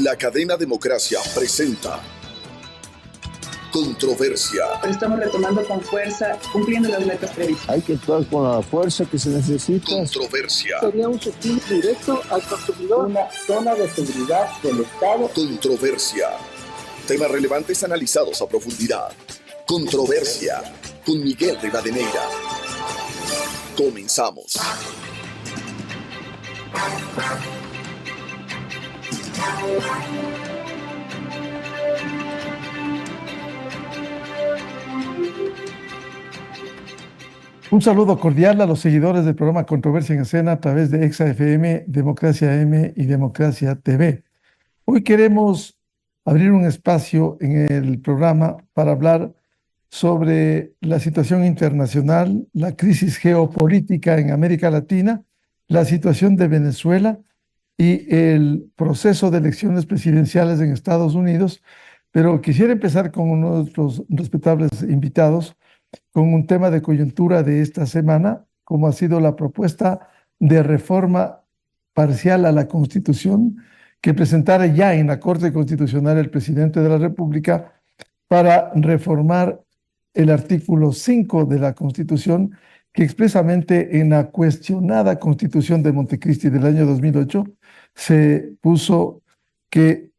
La cadena Democracia presenta Controversia. Estamos retomando con fuerza, cumpliendo las metas previstas. Hay que actuar con la fuerza que se necesita. Controversia. Sería un subsidio directo al consumidor. Una zona de seguridad del Estado. Controversia. Temas relevantes analizados a profundidad. Controversia. Con Miguel Rivadeneira. Comenzamos. Un saludo cordial a los seguidores del programa Controversia en Escena a través de Exa FM, Democracia M y Democracia TV. Hoy queremos abrir un espacio en el programa para hablar sobre la situación internacional, la crisis geopolítica en América Latina, la situación de Venezuela y el proceso de elecciones presidenciales en Estados Unidos. Pero quisiera empezar con nuestros respetables invitados, con un tema de coyuntura de esta semana, como ha sido la propuesta de reforma parcial a la Constitución que presentara ya en la Corte Constitucional el presidente de la República para reformar el artículo 5 de la Constitución, que expresamente en la cuestionada Constitución de Montecristi del año 2008 se puso que,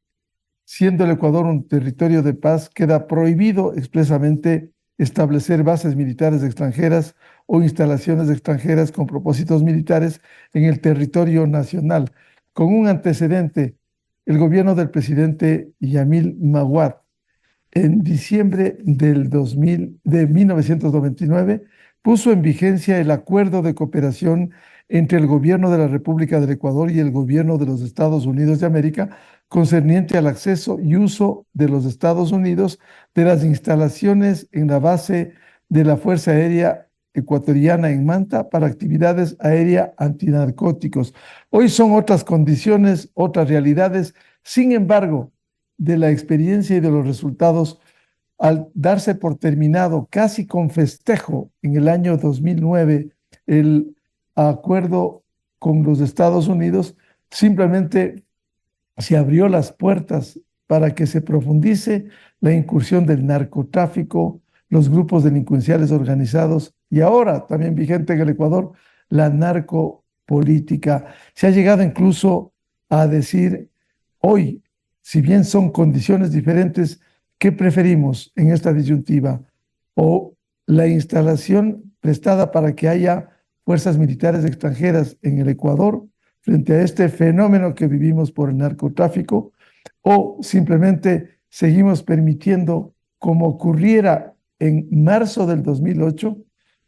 siendo el Ecuador un territorio de paz, queda prohibido expresamente establecer bases militares extranjeras o instalaciones extranjeras con propósitos militares en el territorio nacional. Con un antecedente, el gobierno del presidente Yamil Maguad, en diciembre de 1999, puso en vigencia el acuerdo de cooperación entre el gobierno de la República del Ecuador y el gobierno de los Estados Unidos de América, concerniente al acceso y uso de los Estados Unidos de las instalaciones en la base de la Fuerza Aérea Ecuatoriana en Manta para actividades aéreas antinarcóticos. Hoy son otras condiciones, otras realidades. Sin embargo, de la experiencia y de los resultados, al darse por terminado casi con festejo en el año 2009 el acuerdo con los Estados Unidos, simplemente se abrió las puertas para que se profundice la incursión del narcotráfico, los grupos delincuenciales organizados y ahora también vigente en el Ecuador, la narcopolítica. Se ha llegado incluso a decir hoy, si bien son condiciones diferentes, ¿qué preferimos en esta disyuntiva? O la instalación prestada para que haya fuerzas militares extranjeras en el Ecuador frente a este fenómeno que vivimos por el narcotráfico, o simplemente seguimos permitiendo, como ocurriera en marzo del 2008,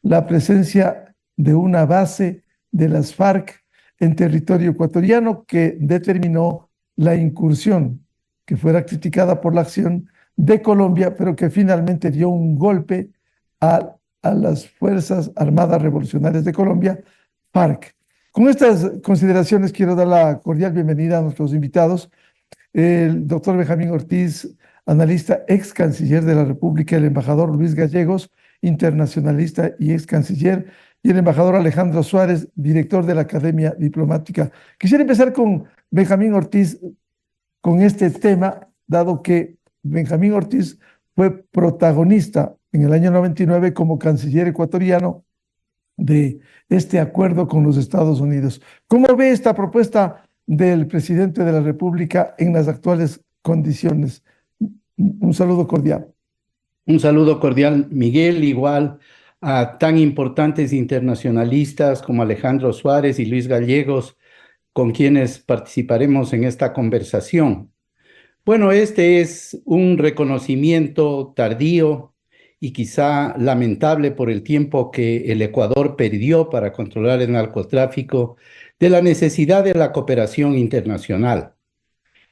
la presencia de una base de las FARC en territorio ecuatoriano que determinó la incursión, que fuera criticada por la acción de Colombia, pero que finalmente dio un golpe a las Fuerzas Armadas Revolucionarias de Colombia, FARC. Con estas consideraciones quiero dar la cordial bienvenida a nuestros invitados, el doctor Benjamín Ortiz, analista, ex canciller de la República, el embajador Luis Gallegos, internacionalista y ex canciller, y el embajador Alejandro Suárez, director de la Academia Diplomática. Quisiera empezar con Benjamín Ortiz, con este tema, dado que Benjamín Ortiz fue protagonista en el año 99 como canciller ecuatoriano de este acuerdo con los Estados Unidos. ¿Cómo ve esta propuesta del presidente de la República en las actuales condiciones? Un saludo cordial. Un saludo cordial, Miguel, igual a tan importantes internacionalistas como Alejandro Suárez y Luis Gallegos, con quienes participaremos en esta conversación. Bueno, este es un reconocimiento tardío y quizá lamentable por el tiempo que el Ecuador perdió para controlar el narcotráfico, de la necesidad de la cooperación internacional.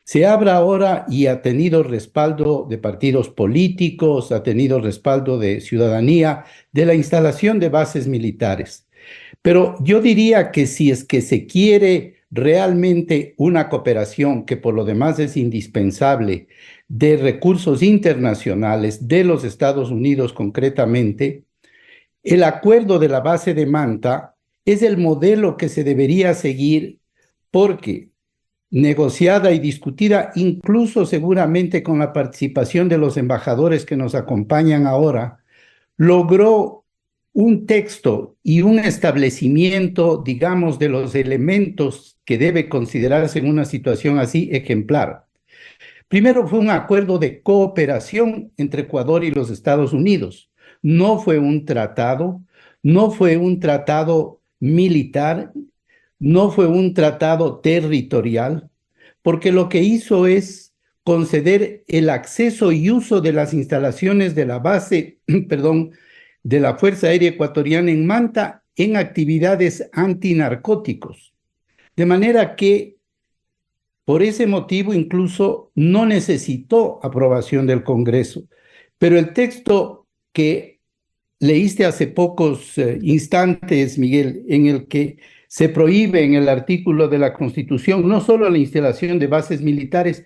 Se habla ahora y ha tenido respaldo de partidos políticos, ha tenido respaldo de ciudadanía, de la instalación de bases militares. Pero yo diría que si es que se quiere realmente una cooperación que por lo demás es indispensable de recursos internacionales de los Estados Unidos concretamente, el acuerdo de la base de Manta es el modelo que se debería seguir porque negociada y discutida, incluso seguramente con la participación de los embajadores que nos acompañan ahora, logró un texto y un establecimiento, digamos, de los elementos que debe considerarse en una situación así ejemplar. Primero fue un acuerdo de cooperación entre Ecuador y los Estados Unidos. No fue un tratado, no fue un tratado militar, no fue un tratado territorial, porque lo que hizo es conceder el acceso y uso de las instalaciones de la base, perdón, de la Fuerza Aérea Ecuatoriana en Manta en actividades antinarcóticos. De manera que, por ese motivo, incluso no necesitó aprobación del Congreso. Pero el texto que leíste hace pocos instantes, Miguel, en el que se prohíbe en el artículo de la Constitución no solo la instalación de bases militares,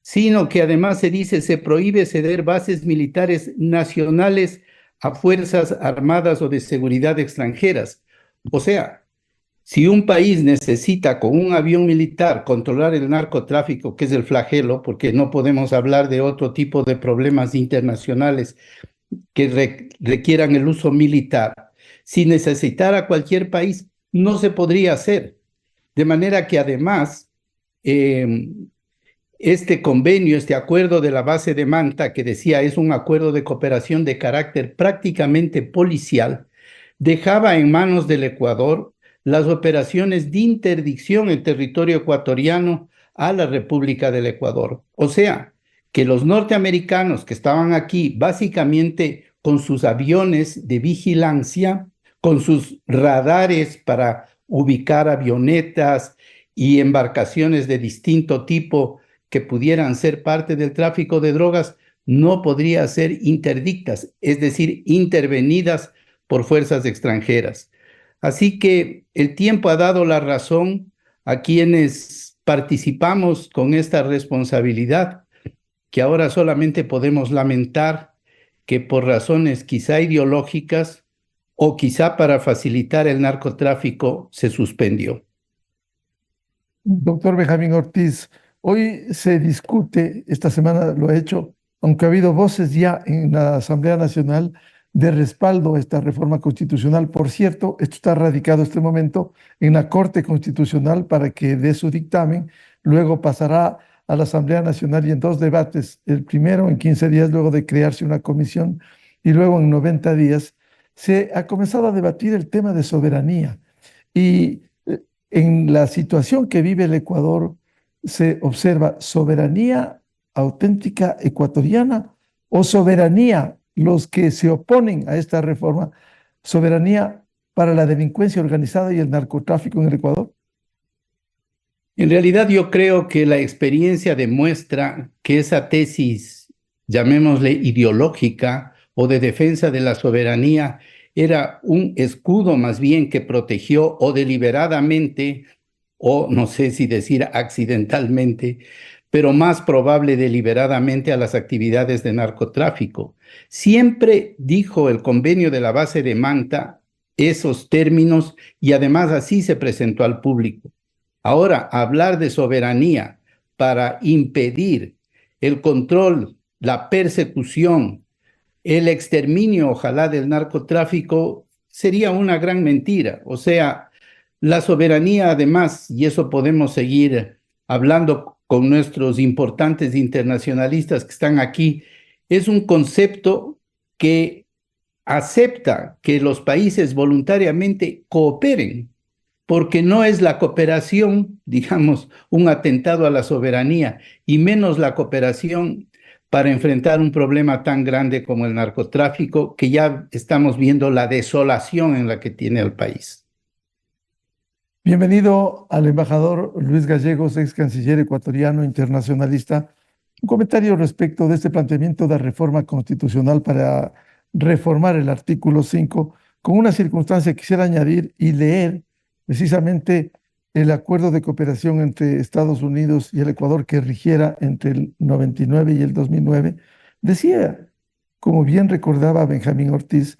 sino que además se dice se prohíbe ceder bases militares nacionales a fuerzas armadas o de seguridad extranjeras. O sea, si un país necesita con un avión militar controlar el narcotráfico, que es el flagelo, porque no podemos hablar de otro tipo de problemas internacionales que requieran el uso militar, si necesitara cualquier país, no se podría hacer. De manera que además, este convenio, este acuerdo de la base de Manta, que decía es un acuerdo de cooperación de carácter prácticamente policial, dejaba en manos del Ecuador las operaciones de interdicción en territorio ecuatoriano a la República del Ecuador. O sea, que los norteamericanos que estaban aquí básicamente con sus aviones de vigilancia, con sus radares para ubicar avionetas y embarcaciones de distinto tipo que pudieran ser parte del tráfico de drogas, no podrían ser interdictas, es decir, intervenidas por fuerzas extranjeras. Así que el tiempo ha dado la razón a quienes participamos con esta responsabilidad, que ahora solamente podemos lamentar que por razones quizá ideológicas o quizá para facilitar el narcotráfico se suspendió. Doctor Benjamín Ortiz, hoy se discute, esta semana lo ha hecho, aunque ha habido voces ya en la Asamblea Nacional de respaldo a esta reforma constitucional. Por cierto, esto está radicado en este momento en la Corte Constitucional para que dé su dictamen, luego pasará a la Asamblea Nacional y en 2 debates, el primero en 15 días luego de crearse una comisión y luego en 90 días, se ha comenzado a debatir el tema de soberanía. Y en la situación que vive el Ecuador se observa soberanía auténtica ecuatoriana o soberanía, los que se oponen a esta reforma, soberanía para la delincuencia organizada y el narcotráfico en el Ecuador. En realidad yo creo que la experiencia demuestra que esa tesis, llamémosle ideológica o de defensa de la soberanía, era un escudo más bien que protegió o deliberadamente, o no sé si decir accidentalmente, pero más probable deliberadamente a las actividades de narcotráfico. Siempre dijo el convenio de la base de Manta esos términos y además así se presentó al público. Ahora, hablar de soberanía para impedir el control, la persecución, el exterminio, ojalá, del narcotráfico, sería una gran mentira. O sea, la soberanía, además, y eso podemos seguir hablando con nuestros importantes internacionalistas que están aquí, es un concepto que acepta que los países voluntariamente cooperen, porque no es la cooperación, digamos, un atentado a la soberanía, y menos la cooperación para enfrentar un problema tan grande como el narcotráfico, que ya estamos viendo la desolación en la que tiene el país. Bienvenido al embajador Luis Gallegos, ex canciller ecuatoriano internacionalista. Un comentario respecto de este planteamiento de reforma constitucional para reformar el artículo 5, con una circunstancia que quisiera añadir y leer precisamente el acuerdo de cooperación entre Estados Unidos y el Ecuador que rigiera entre el 99 y el 2009. Decía, como bien recordaba Benjamín Ortiz,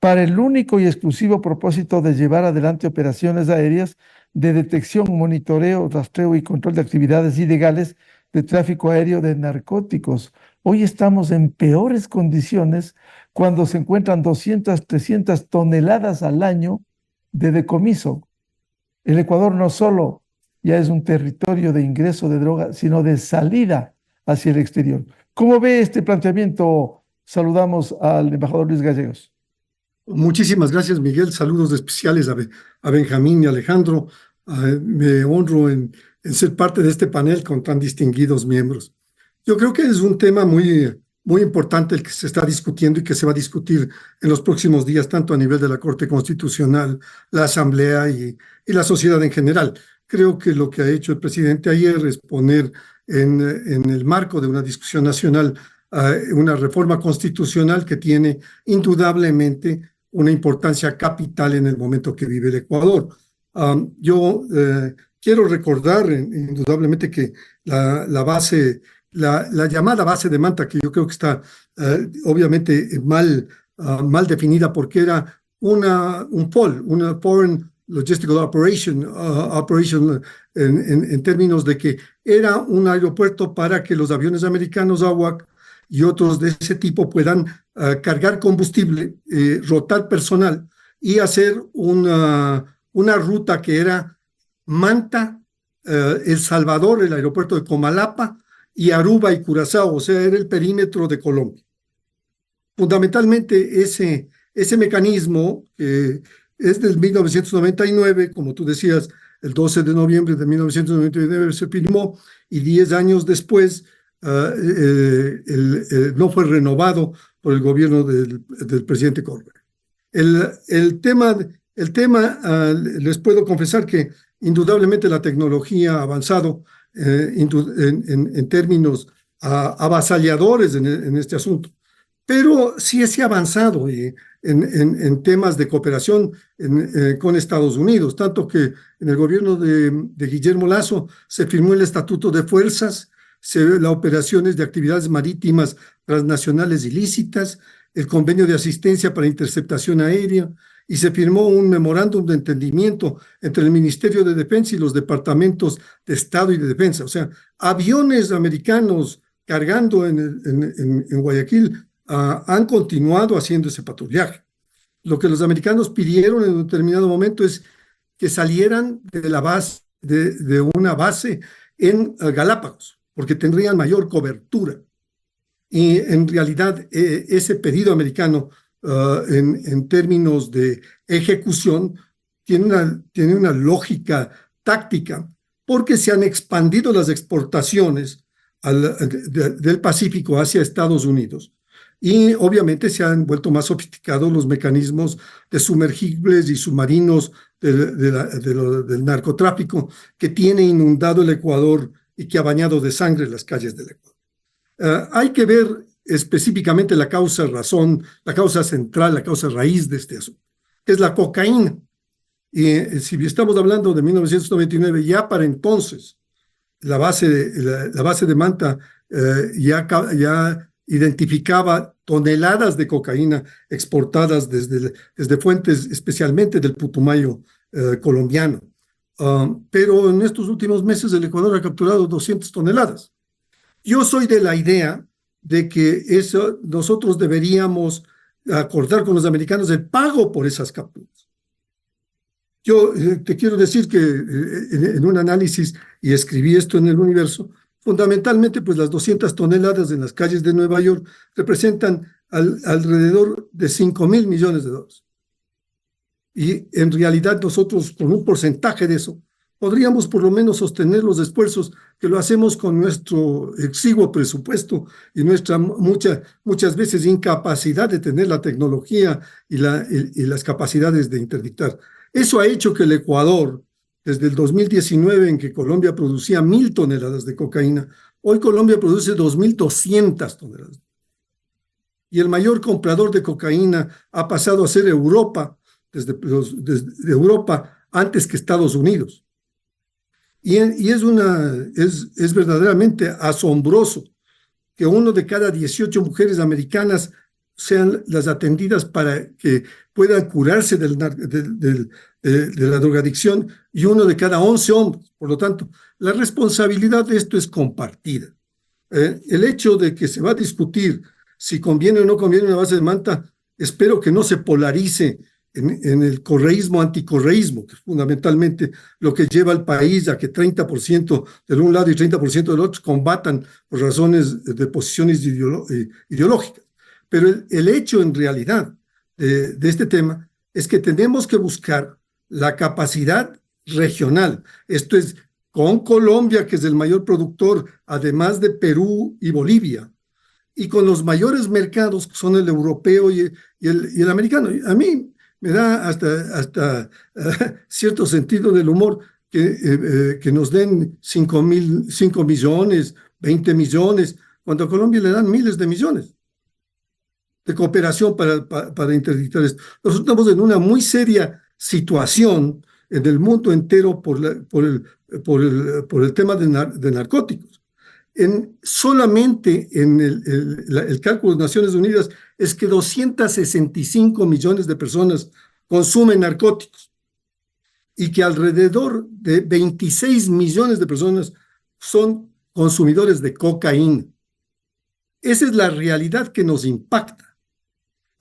para el único y exclusivo propósito de llevar adelante operaciones aéreas de detección, monitoreo, rastreo y control de actividades ilegales de tráfico aéreo de narcóticos. Hoy estamos en peores condiciones cuando se encuentran 200, 300 toneladas al año de decomiso. El Ecuador no solo ya es un territorio de ingreso de droga, sino de salida hacia el exterior. ¿Cómo ve este planteamiento? Saludamos al embajador Luis Gallegos. Muchísimas gracias, Miguel. Saludos especiales a Benjamín y Alejandro. Me honro en ser parte de este panel con tan distinguidos miembros. Yo creo que es un tema muy importante el que se está discutiendo y que se va a discutir en los próximos días, tanto a nivel de la Corte Constitucional, la Asamblea y la sociedad en general. Creo que lo que ha hecho el presidente ayer es poner en el marco de una discusión nacional una reforma constitucional que tiene indudablemente una importancia capital en el momento que vive el Ecuador. Yo quiero recordar indudablemente que la llamada base de Manta, que yo creo que está obviamente mal definida porque era un POL, una Foreign Logistical Operation en términos de que era un aeropuerto para que los aviones americanos AWAC y otros de ese tipo puedan cargar combustible, rotar personal y hacer una ruta que era Manta, El Salvador, el aeropuerto de Comalapa, y Aruba y Curazao, o sea, era el perímetro de Colombia. Fundamentalmente ese mecanismo es del 1999, como tú decías, el 12 de noviembre de 1999 se firmó y 10 años después no fue renovado por el gobierno del presidente Correa. El tema, les puedo confesar que indudablemente la tecnología ha avanzado en términos avasalladores en este asunto, pero sí se ha avanzado en temas de cooperación con Estados Unidos, tanto que en el gobierno de Guillermo Lasso se firmó el Estatuto de Fuerzas, las operaciones de actividades marítimas transnacionales ilícitas, el convenio de asistencia para interceptación aérea, y se firmó un memorándum de entendimiento entre el Ministerio de Defensa y los departamentos de Estado y de Defensa. O sea, aviones americanos cargando en Guayaquil han continuado haciendo ese patrullaje. Lo que los americanos pidieron en un determinado momento es que salieran de la base, de una base en Galápagos, porque tendrían mayor cobertura. Y en realidad ese pedido americano en términos de ejecución tiene una lógica táctica, porque se han expandido las exportaciones del Pacífico hacia Estados Unidos. Y obviamente se han vuelto más sofisticados los mecanismos de sumergibles y submarinos del narcotráfico que tiene inundado el Ecuador y que ha bañado de sangre las calles del Ecuador. Hay que ver específicamente la causa razón, la causa central, la causa raíz de este asunto, que es la cocaína. Y si estamos hablando de 1999, ya para entonces la base de Manta ya identificaba toneladas de cocaína exportadas desde fuentes especialmente del Putumayo colombiano. Pero en estos últimos meses el Ecuador ha capturado 200 toneladas. Yo soy de la idea de que nosotros deberíamos acordar con los americanos el pago por esas capturas. Yo te quiero decir que en un análisis, y escribí esto en El Universo, fundamentalmente pues las 200 toneladas en las calles de Nueva York representan alrededor de $5.000 millones. Y en realidad nosotros con un porcentaje de eso podríamos por lo menos sostener los esfuerzos que lo hacemos con nuestro exiguo presupuesto y nuestra muchas veces incapacidad de tener la tecnología y las capacidades de interdictar. Eso ha hecho que el Ecuador, desde el 2019, en que Colombia producía 1.000 toneladas de cocaína, hoy Colombia produce 2.200 toneladas. Y el mayor comprador de cocaína ha pasado a ser Europa, desde Europa antes que Estados Unidos. Y es verdaderamente asombroso que 1 de cada 18 mujeres americanas sean las atendidas para que puedan curarse de la drogadicción, y 1 de cada 11 hombres. Por lo tanto, la responsabilidad de esto es compartida. El hecho de que se va a discutir si conviene o no conviene una base de manta, espero que no se polarice en el correísmo, anticorreísmo, que es fundamentalmente lo que lleva al país a que 30% del un lado y 30% del otro combatan por razones de posiciones ideológicas. Pero el hecho en realidad de este tema es que tenemos que buscar la capacidad regional. Esto es con Colombia, que es el mayor productor, además de Perú y Bolivia, y con los mayores mercados, que son el europeo y el americano. A mí me da hasta cierto sentido del humor que nos den 5 millones, 20 millones, cuando a Colombia le dan miles de millones de cooperación para interdictar esto. Nosotros estamos en una muy seria situación en el mundo entero por el tema de narcóticos. Solamente en el cálculo de Naciones Unidas es que 265 millones de personas consumen narcóticos y que alrededor de 26 millones de personas son consumidores de cocaína. Esa es la realidad que nos impacta.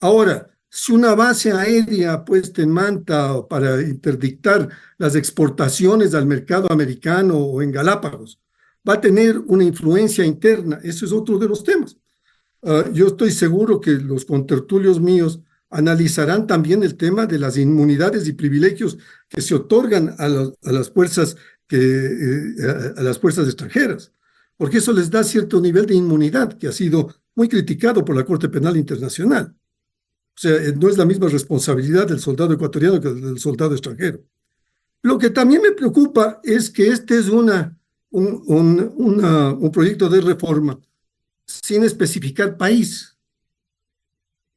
Ahora, si una base aérea puesta en Manta para interdictar las exportaciones al mercado americano o en Galápagos va a tener una influencia interna, eso es otro de los temas. Yo estoy seguro que los contertulios míos analizarán también el tema de las inmunidades y privilegios que se otorgan a las fuerzas extranjeras, porque eso les da cierto nivel de inmunidad que ha sido muy criticado por la Corte Penal Internacional. O sea, no es la misma responsabilidad del soldado ecuatoriano que del soldado extranjero. Lo que también me preocupa es que este es un proyecto de reforma sin especificar país,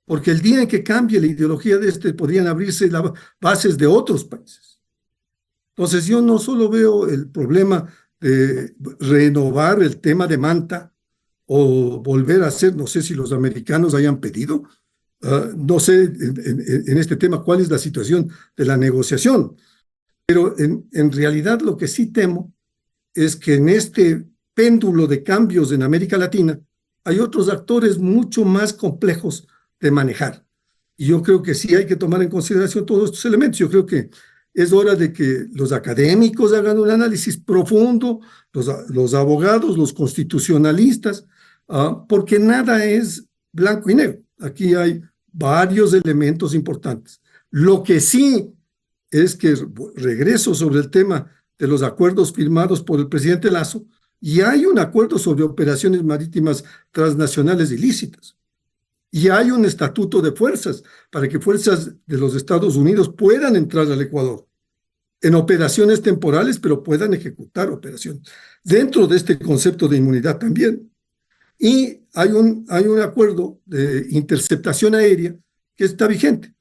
porque el día en que cambie la ideología de podrían abrirse las bases de otros países. Entonces yo no solo veo el problema de renovar el tema de Manta o volver a hacer, no sé si los americanos hayan pedido, no sé en este tema cuál es la situación de la negociación, pero en realidad lo que sí temo es que en este péndulo de cambios en América Latina hay otros actores mucho más complejos de manejar. Y yo creo que sí hay que tomar en consideración todos estos elementos. Yo creo que es hora de que los académicos hagan un análisis profundo, los abogados, los constitucionalistas, porque nada es blanco y negro. Aquí hay varios elementos importantes. Lo que sí es que, regreso sobre el tema de los acuerdos firmados por el presidente Lasso, y hay un acuerdo sobre operaciones marítimas transnacionales ilícitas. Y hay un estatuto de fuerzas para que fuerzas de los Estados Unidos puedan entrar al Ecuador en operaciones temporales, pero puedan ejecutar operaciones dentro de este concepto de inmunidad también. Y hay un acuerdo de interceptación aérea que está vigente.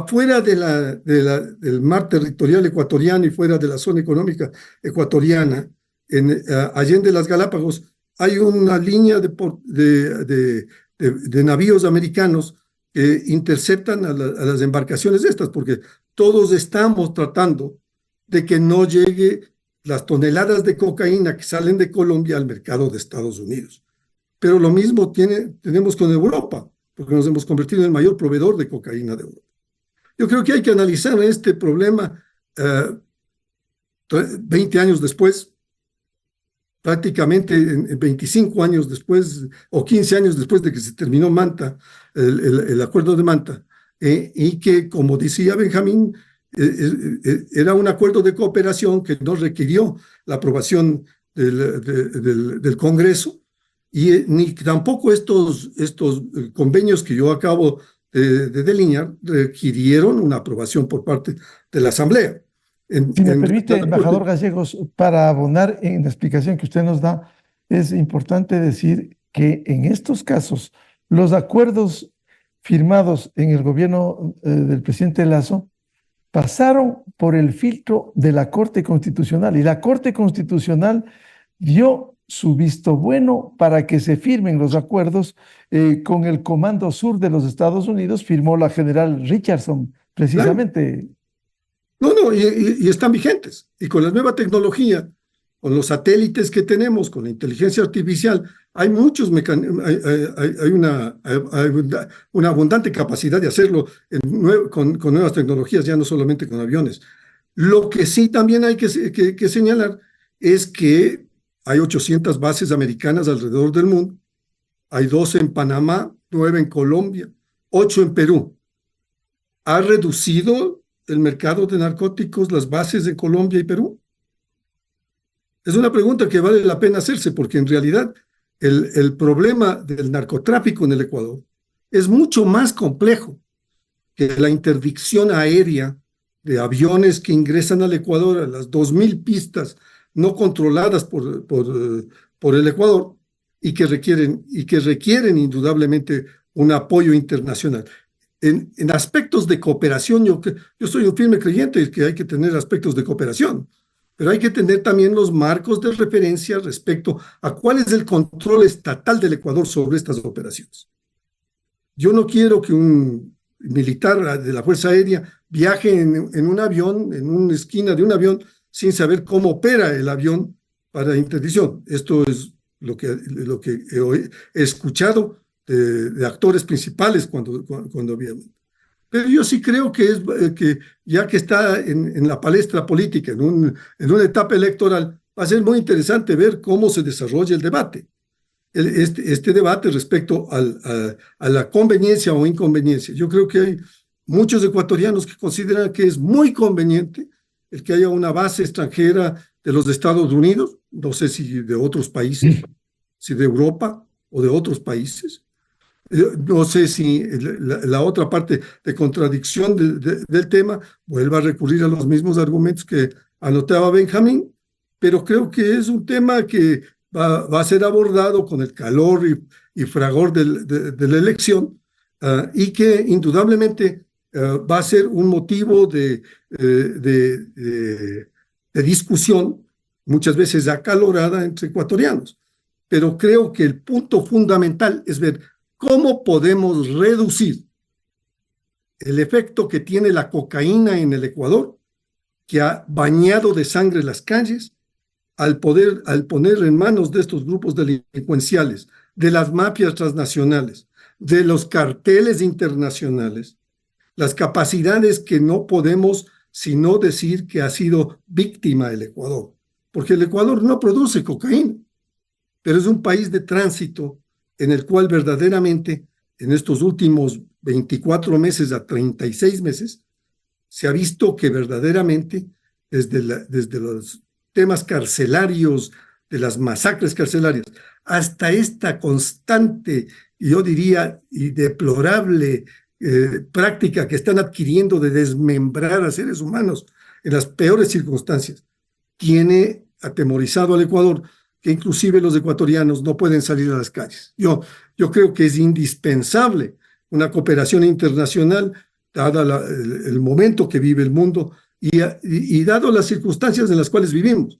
Fuera del mar territorial ecuatoriano y fuera de la zona económica ecuatoriana, allende las Galápagos, hay una línea de navíos americanos que interceptan a las embarcaciones estas, porque todos estamos tratando de que no llegue las toneladas de cocaína que salen de Colombia al mercado de Estados Unidos. Pero lo mismo tenemos con Europa, porque nos hemos convertido en el mayor proveedor de cocaína de Europa. Yo creo que hay que analizar este problema 20 años después, prácticamente 25 años después o 15 años después de que se terminó Manta, el acuerdo de Manta, y que, como decía Benjamín, era un acuerdo de cooperación que no requirió la aprobación del Congreso, y ni tampoco estos convenios que yo acabo de delinear requirieron una aprobación por parte de la Asamblea. Si me permite, embajador Gallegos, para abonar en la explicación que usted nos da, es importante decir que en estos casos los acuerdos firmados en el gobierno del presidente Lasso pasaron por el filtro de la Corte Constitucional, y la Corte Constitucional dio su visto bueno para que se firmen los acuerdos con el Comando Sur de los Estados Unidos, firmó la general Richardson, Claro. precisamente. No, y están vigentes. Y con la nueva tecnología, con los satélites que tenemos, con la inteligencia artificial, hay muchos hay una abundante capacidad de hacerlo con nuevas tecnologías, ya no solamente con aviones. Lo que sí también hay que señalar es que hay 800 bases americanas alrededor del mundo, hay 12 en Panamá, 9 en Colombia, 8 en Perú. ¿Ha reducido el mercado de narcóticos las bases de Colombia y Perú? Es una pregunta que vale la pena hacerse, porque en realidad el problema del narcotráfico en el Ecuador es mucho más complejo que la interdicción aérea de aviones que ingresan al Ecuador a las 2.000 pistas no controladas por el Ecuador y que requieren indudablemente un apoyo internacional. En aspectos de cooperación, yo soy un firme creyente de que hay que tener aspectos de cooperación, pero hay que tener también los marcos de referencia respecto a cuál es el control estatal del Ecuador sobre estas operaciones. Yo no quiero que un militar de la Fuerza Aérea viaje en un avión, en una esquina de un avión, sin saber cómo opera el avión para interdicción. Esto es lo que he escuchado de actores principales cuando vienen. Pero yo sí creo que ya que está en la palestra política, en una etapa electoral, va a ser muy interesante ver cómo se desarrolla el debate. Este debate respecto a la conveniencia o inconveniencia. Yo creo que hay muchos ecuatorianos que consideran que es muy conveniente el que haya una base extranjera de los Estados Unidos, no sé si de otros países, si de Europa o de otros países. No sé si la otra parte de contradicción del tema vuelva a recurrir a los mismos argumentos que anotaba Benjamín, pero creo que es un tema que va a ser abordado con el calor y fragor de la elección y que indudablemente va a ser un motivo de discusión, muchas veces acalorada entre ecuatorianos. Pero creo que el punto fundamental es ver cómo podemos reducir el efecto que tiene la cocaína en el Ecuador, que ha bañado de sangre las calles, al poner en manos de estos grupos delincuenciales, de las mafias transnacionales, de los carteles internacionales, las capacidades que no podemos sino decir que ha sido víctima el Ecuador, porque el Ecuador no produce cocaína, pero es un país de tránsito en el cual verdaderamente en estos últimos 24 meses a 36 meses se ha visto que verdaderamente desde los temas carcelarios, de las masacres carcelarias, hasta esta constante, yo diría, y deplorable práctica que están adquiriendo de desmembrar a seres humanos en las peores circunstancias, tiene atemorizado al Ecuador, que inclusive los ecuatorianos no pueden salir a las calles. Yo creo que es indispensable una cooperación internacional, dada el momento que vive el mundo y dado las circunstancias en las cuales vivimos.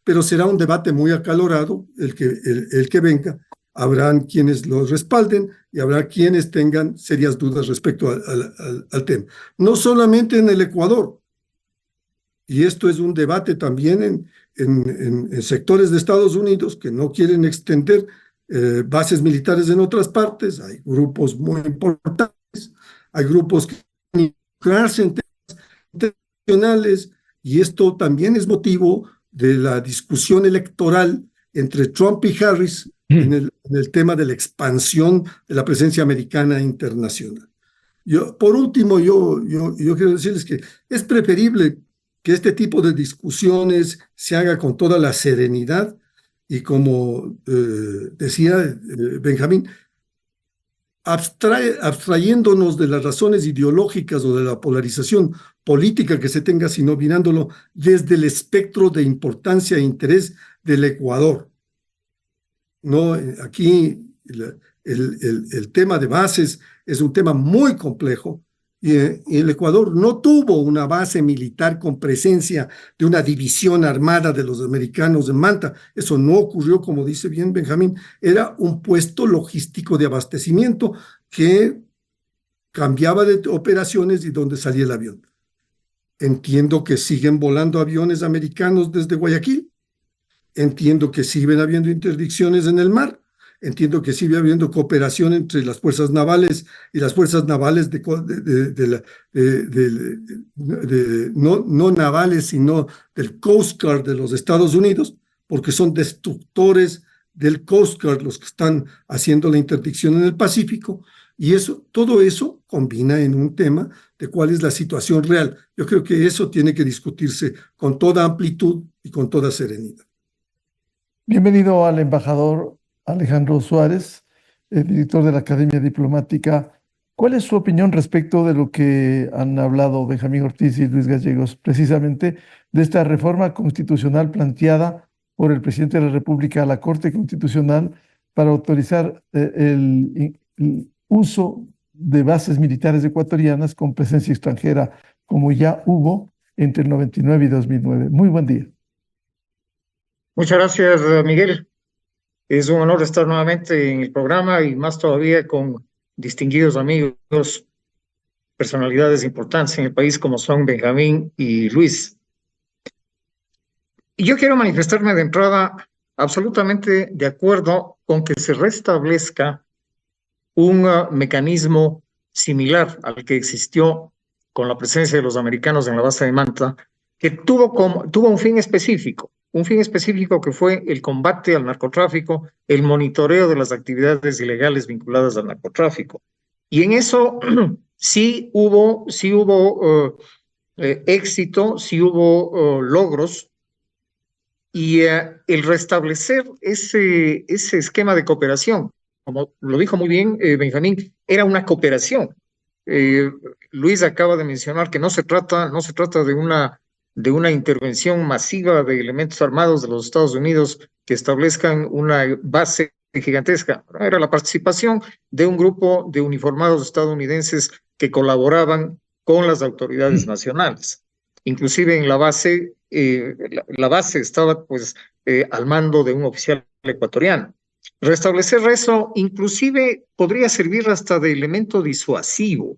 Pero será un debate muy acalorado el que venga. Habrán quienes lo respalden y habrá quienes tengan serias dudas respecto al tema. No solamente en el Ecuador, y esto es un debate también en sectores de Estados Unidos que no quieren extender bases militares en otras partes. Hay grupos muy importantes, hay grupos que quieren involucrarse en temas internacionales, y esto también es motivo de la discusión electoral entre Trump y Harris en el tema de la expansión de la presencia americana internacional. Por último, yo quiero decirles que es preferible que este tipo de discusiones se haga con toda la serenidad y, como decía Benjamín, abstrayéndonos de las razones ideológicas o de la polarización política que se tenga, sino mirándolo desde el espectro de importancia e interés del Ecuador. No, aquí el tema de bases es un tema muy complejo y el Ecuador no tuvo una base militar con presencia de una división armada de los americanos en Manta. Eso no ocurrió, como dice bien Benjamín, era un puesto logístico de abastecimiento que cambiaba de operaciones y donde salía el avión. Entiendo que siguen volando aviones americanos desde Guayaquil. Entiendo que siguen habiendo interdicciones en el mar. Entiendo que sigue habiendo cooperación entre las fuerzas navales y las fuerzas navales no navales, sino del Coast Guard de los Estados Unidos, porque son destructores del Coast Guard los que están haciendo la interdicción en el Pacífico. Y todo eso combina en un tema de cuál es la situación real. Yo creo que eso tiene que discutirse con toda amplitud y con toda serenidad. Bienvenido al embajador Alejandro Suárez, director de la Academia Diplomática. ¿Cuál es su opinión respecto de lo que han hablado Benjamín Ortiz y Luis Gallegos, precisamente de esta reforma constitucional planteada por el presidente de la República a la Corte Constitucional para autorizar el uso de bases militares ecuatorianas con presencia extranjera, como ya hubo entre el 99 y 2009? Muy buen día. Muchas gracias, Miguel. Es un honor estar nuevamente en el programa y más todavía con distinguidos amigos, personalidades importantes en el país como son Benjamín y Luis. Y yo quiero manifestarme de entrada absolutamente de acuerdo con que se restablezca un mecanismo similar al que existió con la presencia de los americanos en la base de Manta, que tuvo un fin específico que fue el combate al narcotráfico, el monitoreo de las actividades ilegales vinculadas al narcotráfico. Y en eso sí hubo éxito, sí hubo logros, y el restablecer ese esquema de cooperación, como lo dijo muy bien Benjamín, era una cooperación. Luis acaba de mencionar que no se trata de una intervención masiva de elementos armados de los Estados Unidos que establezcan una base gigantesca. Era la participación de un grupo de uniformados estadounidenses que colaboraban con las autoridades nacionales. Inclusive en la base estaba pues al mando de un oficial ecuatoriano. Restablecer eso inclusive podría servir hasta de elemento disuasivo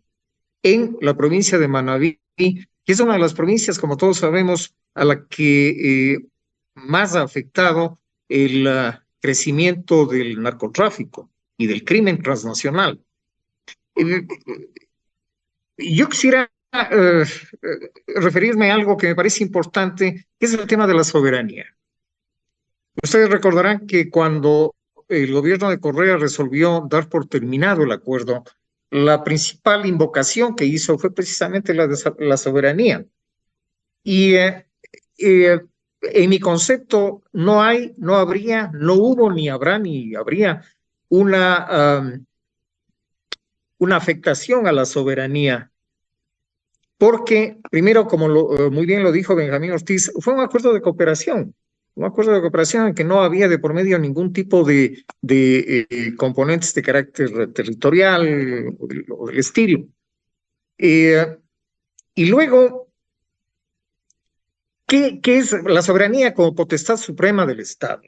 en la provincia de Manabí, que es una de las provincias, como todos sabemos, a la que más ha afectado el crecimiento del narcotráfico y del crimen transnacional. Yo quisiera referirme a algo que me parece importante, que es el tema de la soberanía. Ustedes recordarán que cuando el gobierno de Correa resolvió dar por terminado el acuerdo, la principal invocación que hizo fue precisamente la soberanía. Y en mi concepto no hubo, ni habrá, ni habría una afectación a la soberanía. Porque, primero, como muy bien lo dijo Benjamín Ortiz, fue un acuerdo de cooperación. Un acuerdo de cooperación en que no había de por medio ningún tipo de componentes de carácter territorial o del estilo. Y luego, ¿qué es la soberanía como potestad suprema del Estado?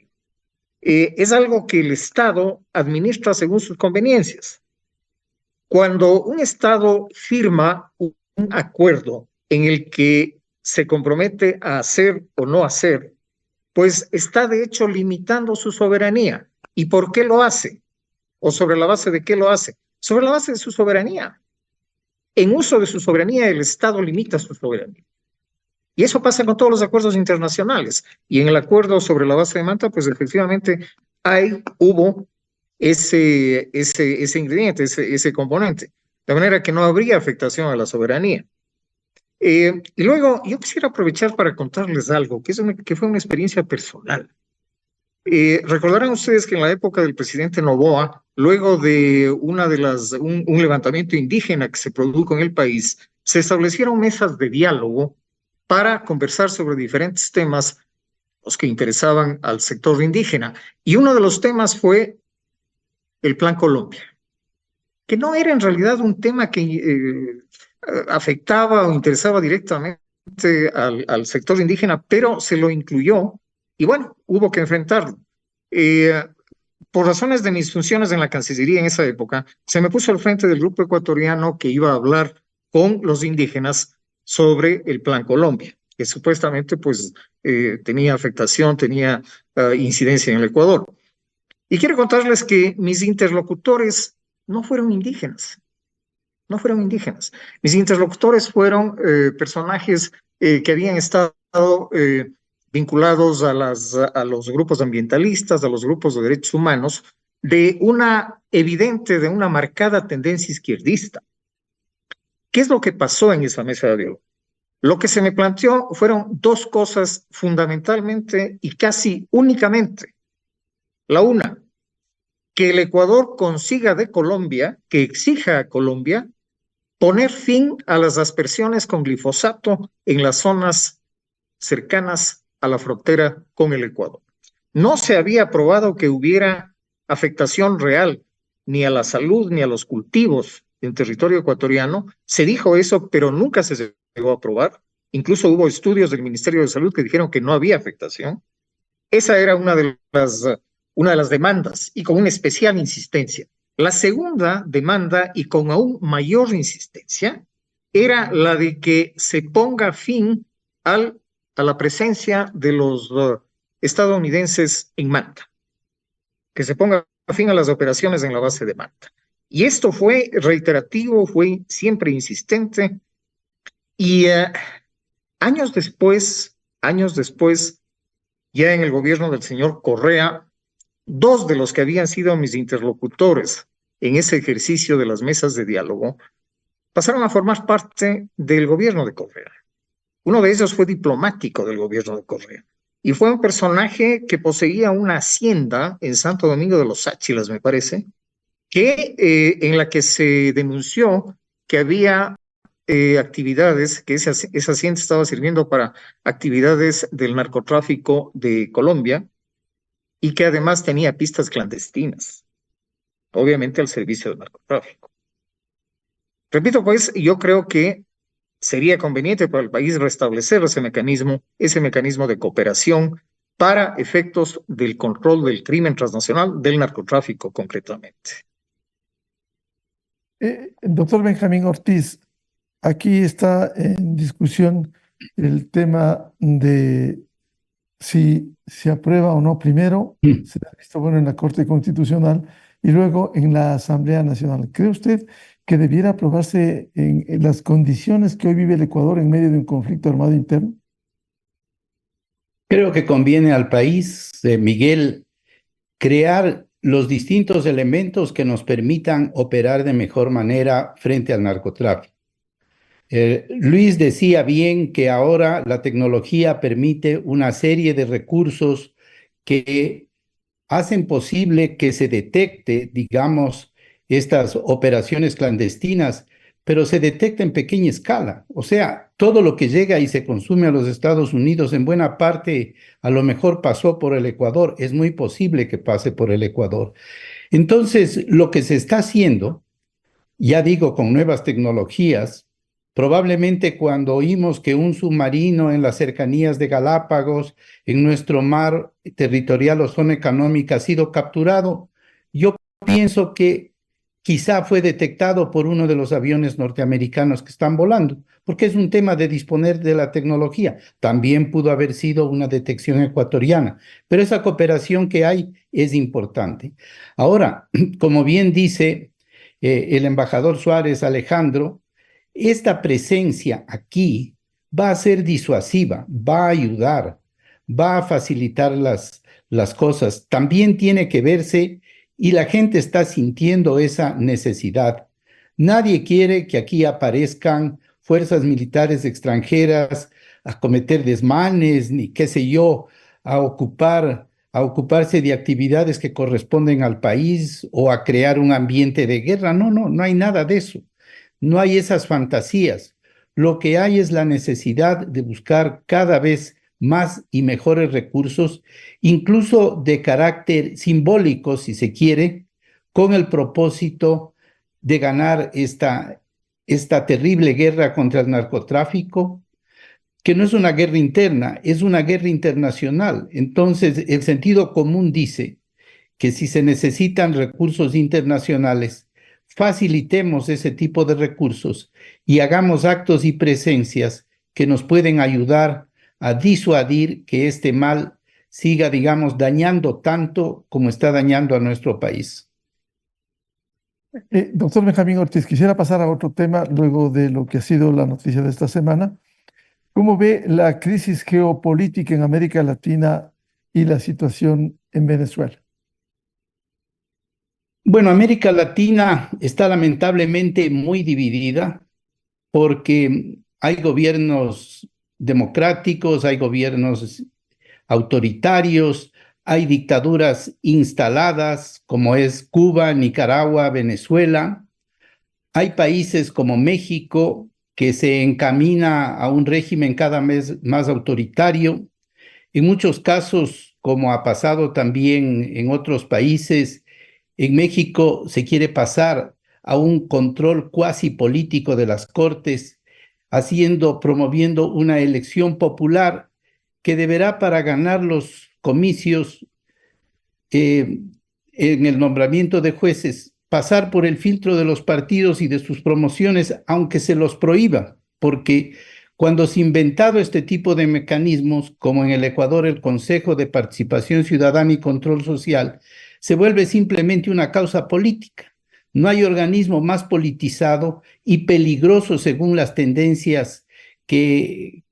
Es algo que el Estado administra según sus conveniencias. Cuando un Estado firma un acuerdo en el que se compromete a hacer o no hacer, pues está de hecho limitando su soberanía. ¿Y por qué lo hace? ¿O sobre la base de qué lo hace? Sobre la base de su soberanía. En uso de su soberanía, el Estado limita su soberanía. Y eso pasa con todos los acuerdos internacionales. Y en el acuerdo sobre la base de Manta, pues efectivamente hubo ese ingrediente, ese componente. De manera que no habría afectación a la soberanía. Y luego, yo quisiera aprovechar para contarles algo, que fue una experiencia personal. Recordarán ustedes que en la época del presidente Noboa, luego de un levantamiento indígena que se produjo en el país, se establecieron mesas de diálogo para conversar sobre diferentes temas, los que interesaban al sector indígena. Y uno de los temas fue el Plan Colombia, que no era en realidad un tema que afectaba o interesaba directamente al sector indígena, pero se lo incluyó y bueno, hubo que enfrentarlo. Por razones de mis funciones en la Cancillería en esa época, se me puso al frente del grupo ecuatoriano que iba a hablar con los indígenas sobre el Plan Colombia, que supuestamente pues tenía afectación, tenía incidencia en el Ecuador. Y quiero contarles que mis interlocutores no fueron indígenas, no fueron indígenas. Mis interlocutores fueron personajes que habían estado vinculados a los grupos ambientalistas, a los grupos de derechos humanos, de una marcada tendencia izquierdista. ¿Qué es lo que pasó en esa mesa de diálogo? Lo que se me planteó fueron dos cosas fundamentalmente y casi únicamente. La una, que el Ecuador consiga de Colombia, que exija a Colombia, poner fin a las aspersiones con glifosato en las zonas cercanas a la frontera con el Ecuador. No se había probado que hubiera afectación real ni a la salud ni a los cultivos en territorio ecuatoriano. Se dijo eso, pero nunca se llegó a probar. Incluso hubo estudios del Ministerio de Salud que dijeron que no había afectación. Esa era una de las demandas y con una especial insistencia. La segunda demanda y con aún mayor insistencia era la de que se ponga fin a la presencia de los estadounidenses en Manta, que se ponga fin a las operaciones en la base de Manta. Y esto fue reiterativo, fue siempre insistente, y años después, ya en el gobierno del señor Correa, dos de los que habían sido mis interlocutores en ese ejercicio de las mesas de diálogo pasaron a formar parte del gobierno de Correa. Uno de ellos fue diplomático del gobierno de Correa y fue un personaje que poseía una hacienda en Santo Domingo de los Áchilas, me parece, en la que se denunció que había actividades, que esa hacienda estaba sirviendo para actividades del narcotráfico de Colombia y que además tenía pistas clandestinas, obviamente al servicio del narcotráfico. Repito, pues, yo creo que sería conveniente para el país restablecer ese mecanismo de cooperación para efectos del control del crimen transnacional, del narcotráfico concretamente. Doctor Benjamín Ortiz, aquí está en discusión el tema de si se aprueba o no primero, se ha visto bueno en la Corte Constitucional y luego en la Asamblea Nacional. ¿Cree usted que debiera aprobarse en las condiciones que hoy vive el Ecuador en medio de un conflicto armado interno? Creo que conviene al país, Miguel, crear los distintos elementos que nos permitan operar de mejor manera frente al narcotráfico. Luis decía bien que ahora la tecnología permite una serie de recursos que hacen posible que se detecte, digamos, estas operaciones clandestinas, pero se detecta en pequeña escala. O sea, todo lo que llega y se consume a los Estados Unidos, en buena parte, a lo mejor pasó por el Ecuador. Es muy posible que pase por el Ecuador. Entonces, lo que se está haciendo, ya digo, con nuevas tecnologías, probablemente cuando oímos que un submarino en las cercanías de Galápagos, en nuestro mar territorial o zona económica, ha sido capturado, yo pienso que quizá fue detectado por uno de los aviones norteamericanos que están volando, porque es un tema de disponer de la tecnología. También pudo haber sido una detección ecuatoriana, pero esa cooperación que hay es importante. Ahora, como bien dice el embajador Suárez, Alejandro, esta presencia aquí va a ser disuasiva, va a ayudar, va a facilitar las cosas. También tiene que verse, y la gente está sintiendo esa necesidad. Nadie quiere que aquí aparezcan fuerzas militares extranjeras a cometer desmanes, ni qué sé yo, a ocuparse de actividades que corresponden al país o a crear un ambiente de guerra. No hay nada de eso. No hay esas fantasías. Lo que hay es la necesidad de buscar cada vez más y mejores recursos, incluso de carácter simbólico, si se quiere, con el propósito de ganar esta esta terrible guerra contra el narcotráfico, que no es una guerra interna, es una guerra internacional. Entonces, el sentido común dice que si se necesitan recursos internacionales, facilitemos ese tipo de recursos y hagamos actos y presencias que nos pueden ayudar a disuadir que este mal siga, digamos, dañando tanto como está dañando a nuestro país. Doctor Benjamín Ortiz, quisiera pasar a otro tema luego de lo que ha sido la noticia de esta semana. ¿Cómo ve la crisis geopolítica en América Latina y la situación en Venezuela? Bueno, América Latina está lamentablemente muy dividida porque hay gobiernos democráticos, hay gobiernos autoritarios, hay dictaduras instaladas como es Cuba, Nicaragua, Venezuela. Hay países como México que se encamina a un régimen cada vez más autoritario. En muchos casos, como ha pasado también en otros países, en México se quiere pasar a un control cuasi político de las cortes, promoviendo una elección popular que deberá, para ganar los comicios en el nombramiento de jueces, pasar por el filtro de los partidos y de sus promociones, aunque se los prohíba, porque cuando se ha inventado este tipo de mecanismos, como en el Ecuador el Consejo de Participación Ciudadana y Control Social, se vuelve simplemente una causa política. No hay organismo más politizado y peligroso según las tendencias que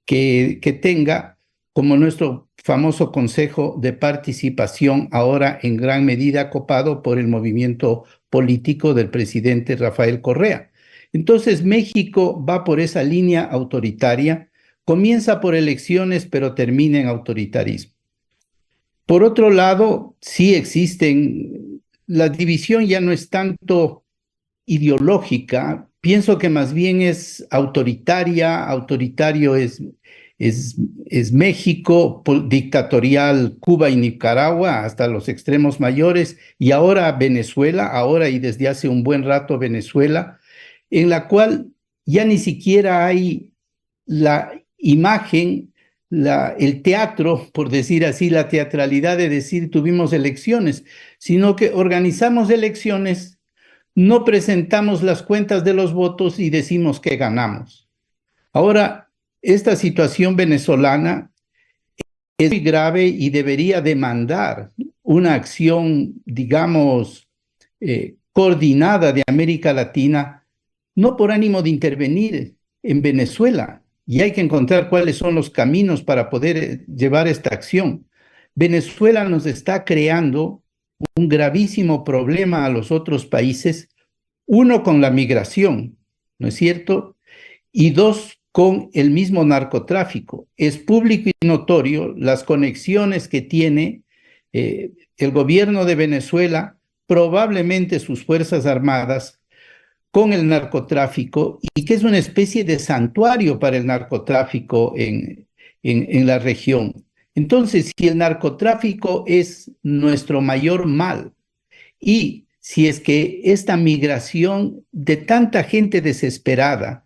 tenga, como nuestro famoso Consejo de Participación, ahora en gran medida copado por el movimiento político del presidente Rafael Correa. Entonces, México va por esa línea autoritaria, comienza por elecciones, pero termina en autoritarismo. Por otro lado, sí existen, la división ya no es tanto ideológica, pienso que más bien es autoritaria, autoritario es México, dictatorial Cuba y Nicaragua, hasta los extremos mayores, y ahora Venezuela, ahora y desde hace un buen rato Venezuela, en la cual ya ni siquiera hay la imagen, el teatro, por decir así, la teatralidad de decir tuvimos elecciones, sino que organizamos elecciones, no presentamos las cuentas de los votos y decimos que ganamos. Ahora, esta situación venezolana es muy grave y debería demandar una acción, digamos, coordinada de América Latina, no por ánimo de intervenir en Venezuela, y hay que encontrar cuáles son los caminos para poder llevar esta acción. Venezuela nos está creando un gravísimo problema a los otros países, uno con la migración, ¿no es cierto? Y dos, con el mismo narcotráfico. Es público y notorio las conexiones que tiene el gobierno de Venezuela, probablemente sus Fuerzas Armadas, con el narcotráfico, y que es una especie de santuario para el narcotráfico en la región. Entonces, si el narcotráfico es nuestro mayor mal, y si es que esta migración de tanta gente desesperada,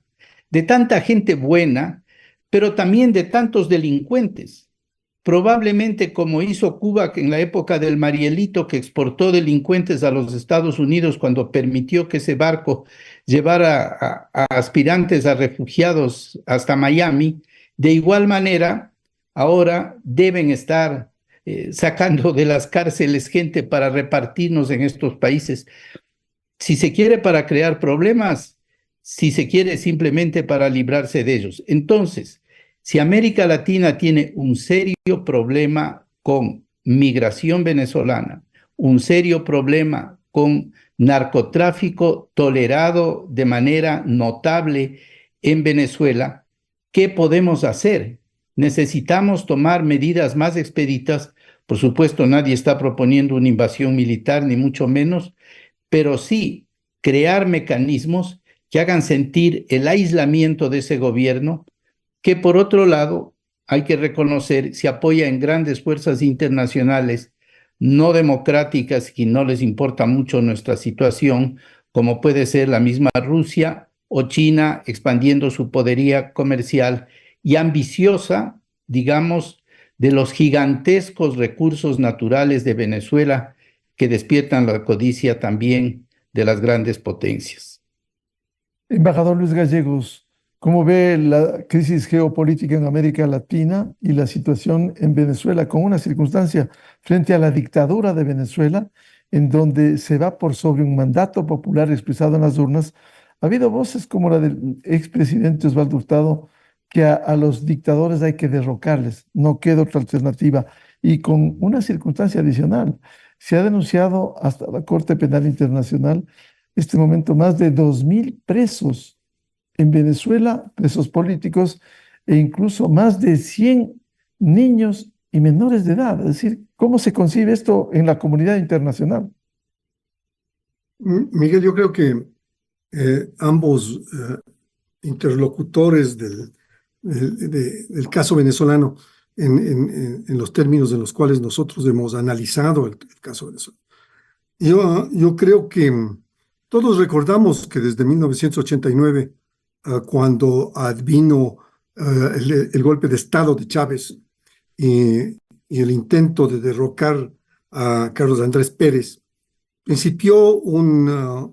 de tanta gente buena, pero también de tantos delincuentes, probablemente como hizo Cuba en la época del Marielito, que exportó delincuentes a los Estados Unidos cuando permitió que ese barco llevara a aspirantes, a refugiados hasta Miami. De igual manera, ahora deben estar sacando de las cárceles gente para repartirnos en estos países. Si se quiere para crear problemas, si se quiere simplemente para librarse de ellos. Entonces, si América Latina tiene un serio problema con migración venezolana, un serio problema con narcotráfico tolerado de manera notable en Venezuela, ¿qué podemos hacer? Necesitamos tomar medidas más expeditas. Por supuesto, nadie está proponiendo una invasión militar, ni mucho menos, pero sí crear mecanismos que hagan sentir el aislamiento de ese gobierno, que por otro lado, hay que reconocer, se apoya en grandes fuerzas internacionales no democráticas que no les importa mucho nuestra situación, como puede ser la misma Rusia o China expandiendo su podería comercial y ambiciosa, digamos, de los gigantescos recursos naturales de Venezuela que despiertan la codicia también de las grandes potencias. Embajador Luis Gallegos, ¿cómo ve la crisis geopolítica en América Latina y la situación en Venezuela con una circunstancia frente a la dictadura de Venezuela, en donde se va por sobre un mandato popular expresado en las urnas? Ha habido voces como la del expresidente Osvaldo Hurtado, que a los dictadores hay que derrocarles, no queda otra alternativa. Y con una circunstancia adicional, se ha denunciado hasta la Corte Penal Internacional este momento más de 2.000 presos en Venezuela, presos políticos, e incluso más de 100 niños y menores de edad. Es decir, ¿cómo se concibe esto en la comunidad internacional? Miguel, yo creo que ambos interlocutores del caso venezolano, en los términos en los cuales nosotros hemos analizado el caso venezolano, yo creo que todos recordamos que desde 1989, cuando advino el golpe de Estado de Chávez y el intento de derrocar a Carlos Andrés Pérez, principió una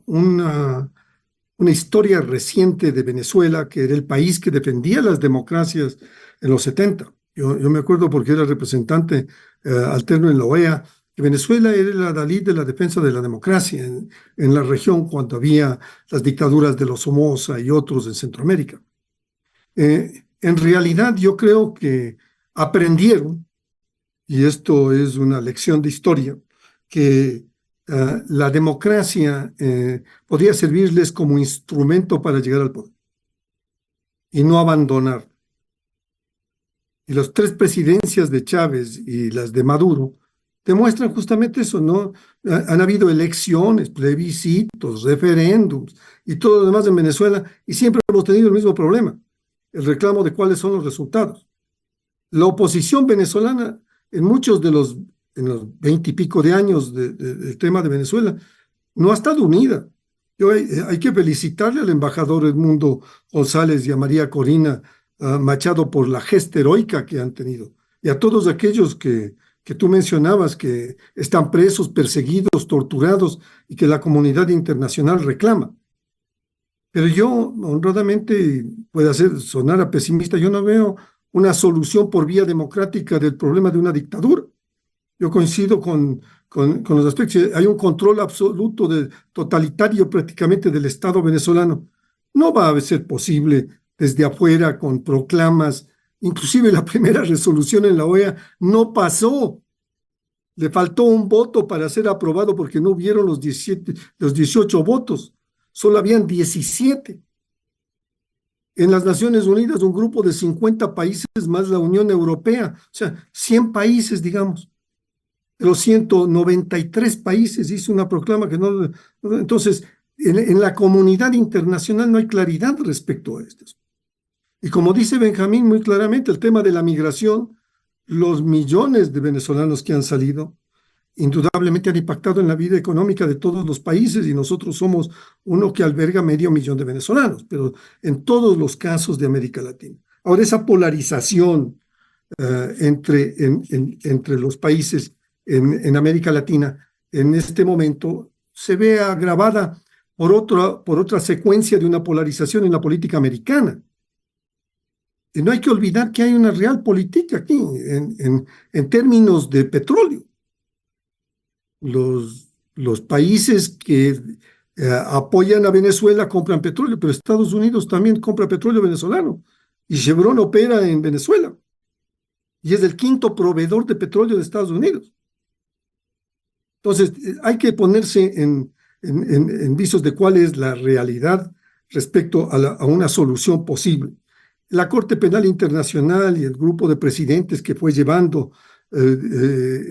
historia reciente de Venezuela, que era el país que defendía las democracias en los 70. Yo me acuerdo porque era representante alterno en la OEA, que Venezuela era el adalid de la defensa de la democracia en la región cuando había las dictaduras de los Somoza y otros en Centroamérica. En realidad yo creo que aprendieron, y esto es una lección de historia, que la democracia podía servirles como instrumento para llegar al poder y no abandonar. Y las 3 presidencias de Chávez y las de Maduro demuestran justamente eso, ¿no? Han habido elecciones, plebiscitos, referéndums y todo lo demás en Venezuela, y siempre hemos tenido el mismo problema, el reclamo de cuáles son los resultados. La oposición venezolana, en muchos de los 20 y pico de años del tema de Venezuela, no ha estado unida. Hay que felicitarle al embajador Edmundo González y a María Corina Machado por la gesta heroica que han tenido, y a todos aquellos que tú mencionabas que están presos, perseguidos, torturados, y que la comunidad internacional reclama. Pero yo, honradamente, puede sonar a pesimista, yo no veo una solución por vía democrática del problema de una dictadura. Yo coincido con los aspectos. Hay un control absoluto, totalitario prácticamente del Estado venezolano. No va a ser posible desde afuera con proclamas. Inclusive la primera resolución en la OEA no pasó. Le faltó un voto para ser aprobado porque no hubieron los 18 votos. Solo habían 17. En las Naciones Unidas, un grupo de 50 países más la Unión Europea. O sea, 100 países, digamos. De los 193 países hizo una proclama que no. Entonces, en la comunidad internacional no hay claridad respecto a esto. Y como dice Benjamín muy claramente, el tema de la migración, los millones de venezolanos que han salido, indudablemente han impactado en la vida económica de todos los países, y nosotros somos uno que alberga 500,000 de venezolanos, pero en todos los casos de América Latina. Ahora, esa polarización entre los países en América Latina en este momento se ve agravada por otra secuencia de una polarización en la política americana. Y no hay que olvidar que hay una real política aquí en términos de petróleo. Los países que apoyan a Venezuela compran petróleo, pero Estados Unidos también compra petróleo venezolano, y Chevron opera en Venezuela y es el 5º proveedor de petróleo de Estados Unidos. Entonces, hay que ponerse en visos de cuál es la realidad respecto a una solución posible. La Corte Penal Internacional y el grupo de presidentes que fue llevando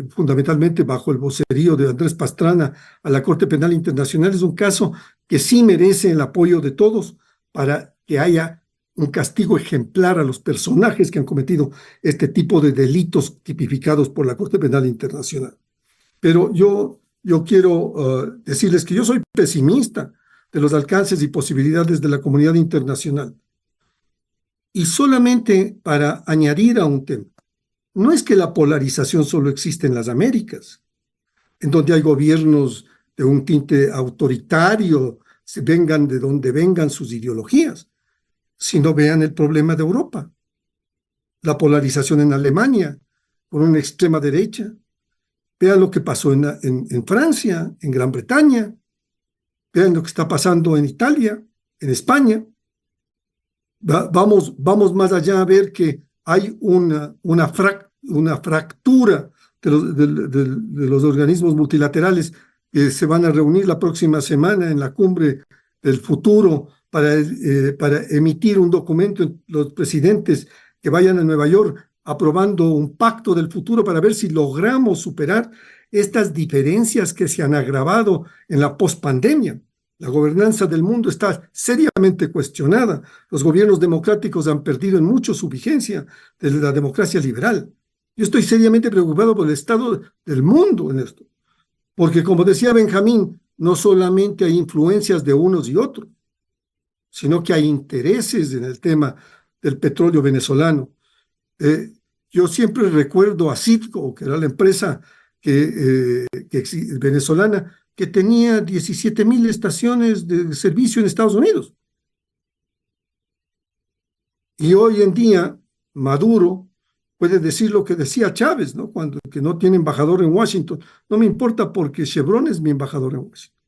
fundamentalmente bajo el vocerío de Andrés Pastrana a la Corte Penal Internacional es un caso que sí merece el apoyo de todos para que haya un castigo ejemplar a los personajes que han cometido este tipo de delitos tipificados por la Corte Penal Internacional. Pero yo quiero decirles que yo soy pesimista de los alcances y posibilidades de la comunidad internacional. Y solamente para añadir a un tema, no es que la polarización solo existe en las Américas, en donde hay gobiernos de un tinte autoritario, vengan de donde vengan sus ideologías, sino vean el problema de Europa, la polarización en Alemania, por una extrema derecha, vean lo que pasó en Francia, en Gran Bretaña, vean lo que está pasando en Italia, en España. Vamos más allá a ver que hay una fractura de los organismos multilaterales que se van a reunir la próxima semana en la cumbre del futuro para emitir un documento, los presidentes que vayan a Nueva York aprobando un pacto del futuro para ver si logramos superar estas diferencias que se han agravado en la pospandemia. La gobernanza del mundo está seriamente cuestionada. Los gobiernos democráticos han perdido en mucho su vigencia de la democracia liberal. Yo estoy seriamente preocupado por el estado del mundo en esto. Porque, como decía Benjamín, no solamente hay influencias de unos y otros, sino que hay intereses en el tema del petróleo venezolano. Yo siempre recuerdo a Citgo, que era la empresa venezolana, que tenía 17,000 estaciones de servicio en Estados Unidos. Y hoy en día, Maduro puede decir lo que decía Chávez, ¿no? Que no tiene embajador en Washington. No me importa porque Chevron es mi embajador en Washington.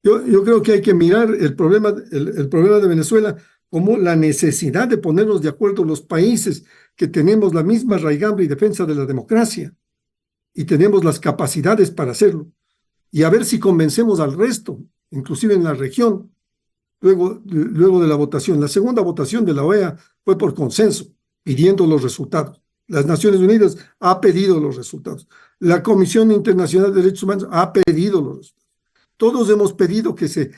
Yo creo que hay que mirar el problema de Venezuela como la necesidad de ponernos de acuerdo los países que tenemos la misma raigambre y defensa de la democracia y tenemos las capacidades para hacerlo. Y a ver si convencemos al resto, inclusive en la región, luego de la votación. La segunda votación de la OEA fue por consenso, pidiendo los resultados. Las Naciones Unidas ha pedido los resultados. La Comisión Internacional de Derechos Humanos ha pedido los resultados. Todos hemos pedido que se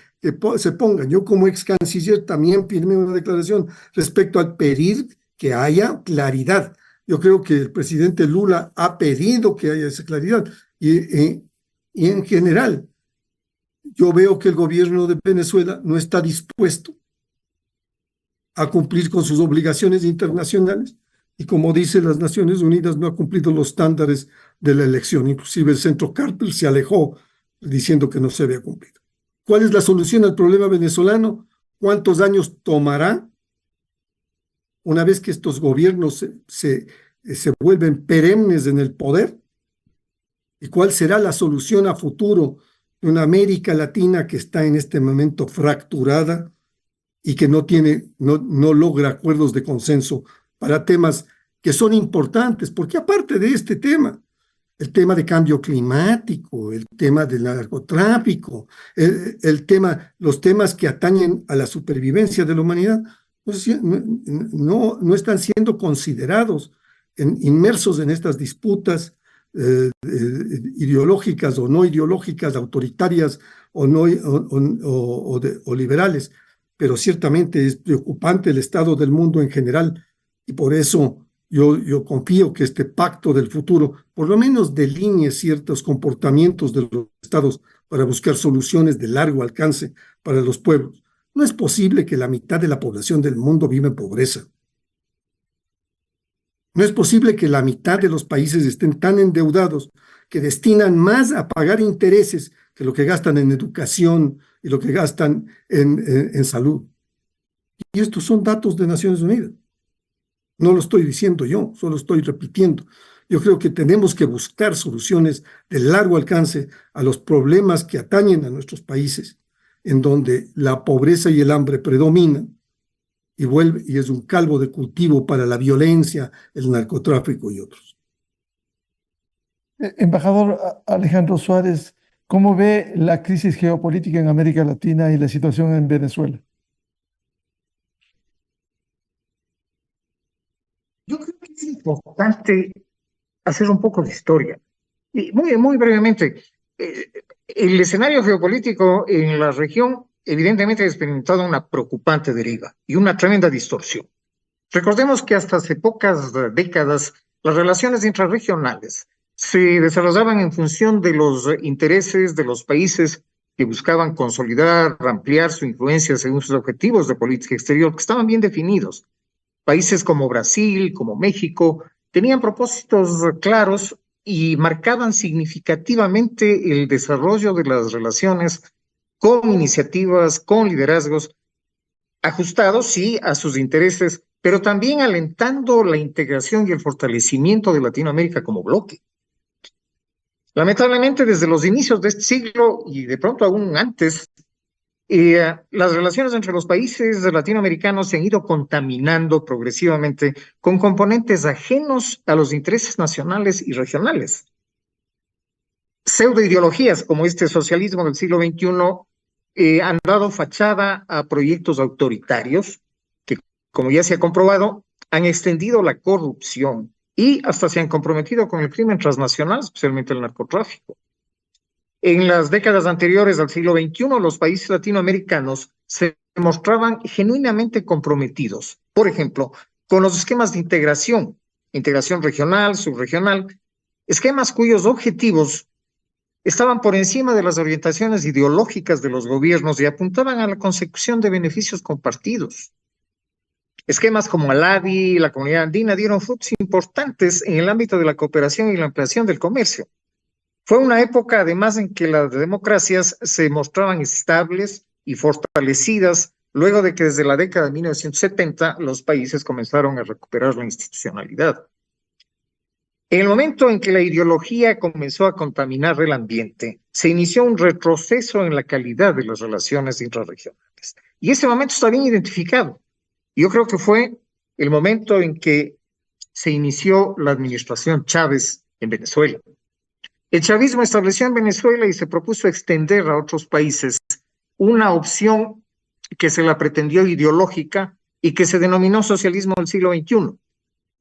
pongan. Yo como ex canciller también firmé una declaración respecto al pedir que haya claridad. Yo creo que el presidente Lula ha pedido que haya esa claridad. Y en general, yo veo que el gobierno de Venezuela no está dispuesto a cumplir con sus obligaciones internacionales y, como dice las Naciones Unidas, no ha cumplido los estándares de la elección. Inclusive el Centro Carter se alejó diciendo que no se había cumplido. ¿Cuál es la solución al problema venezolano? ¿Cuántos años tomará una vez que estos gobiernos se vuelven perennes en el poder? ¿Y cuál será la solución a futuro de una América Latina que está en este momento fracturada y que no logra acuerdos de consenso para temas que son importantes? Porque aparte de este tema, el tema de cambio climático, el tema del narcotráfico, los temas que atañen a la supervivencia de la humanidad, no están siendo considerados, inmersos en estas disputas ideológicas o no ideológicas, autoritarias o liberales. Pero ciertamente es preocupante el estado del mundo en general y por eso yo confío que este pacto del futuro por lo menos delinee ciertos comportamientos de los estados para buscar soluciones de largo alcance para los pueblos. No es posible que la mitad de la población del mundo viva en pobreza. No es posible que la mitad de los países estén tan endeudados que destinan más a pagar intereses que lo que gastan en educación y lo que gastan en salud. Y estos son datos de Naciones Unidas. No lo estoy diciendo yo, solo estoy repitiendo. Yo creo que tenemos que buscar soluciones de largo alcance a los problemas que atañen a nuestros países, en donde la pobreza y el hambre predominan y es un caldo de cultivo para la violencia, el narcotráfico y otros. Embajador Alejandro Suárez, ¿cómo ve la crisis geopolítica en América Latina y la situación en Venezuela? Yo creo que es importante hacer un poco de historia. Y muy brevemente, el escenario geopolítico en la región evidentemente ha experimentado una preocupante deriva y una tremenda distorsión. Recordemos que hasta hace pocas décadas las relaciones intrarregionales se desarrollaban en función de los intereses de los países que buscaban consolidar, ampliar su influencia según sus objetivos de política exterior, que estaban bien definidos. Países como Brasil, como México, tenían propósitos claros y marcaban significativamente el desarrollo de las relaciones con iniciativas, con liderazgos ajustados, sí, a sus intereses, pero también alentando la integración y el fortalecimiento de Latinoamérica como bloque. Lamentablemente, desde los inicios de este siglo y de pronto aún antes, las relaciones entre los países latinoamericanos se han ido contaminando progresivamente con componentes ajenos a los intereses nacionales y regionales. Pseudoideologías como este socialismo del siglo XXI han dado fachada a proyectos autoritarios que, como ya se ha comprobado, han extendido la corrupción y hasta se han comprometido con el crimen transnacional, especialmente el narcotráfico. En las décadas anteriores al siglo XXI, los países latinoamericanos se mostraban genuinamente comprometidos, por ejemplo, con los esquemas de integración regional, subregional, esquemas cuyos objetivos estaban por encima de las orientaciones ideológicas de los gobiernos y apuntaban a la consecución de beneficios compartidos. Esquemas como el ADI y la Comunidad Andina dieron frutos importantes en el ámbito de la cooperación y la ampliación del comercio. Fue una época, además, en que las democracias se mostraban estables y fortalecidas, luego de que desde la década de 1970 los países comenzaron a recuperar la institucionalidad. En el momento en que la ideología comenzó a contaminar el ambiente, se inició un retroceso en la calidad de las relaciones intrarregionales. Y ese momento está bien identificado. Yo creo que fue el momento en que se inició la administración Chávez en Venezuela. El chavismo estableció en Venezuela y se propuso extender a otros países una opción que se la pretendió ideológica y que se denominó socialismo del siglo XXI,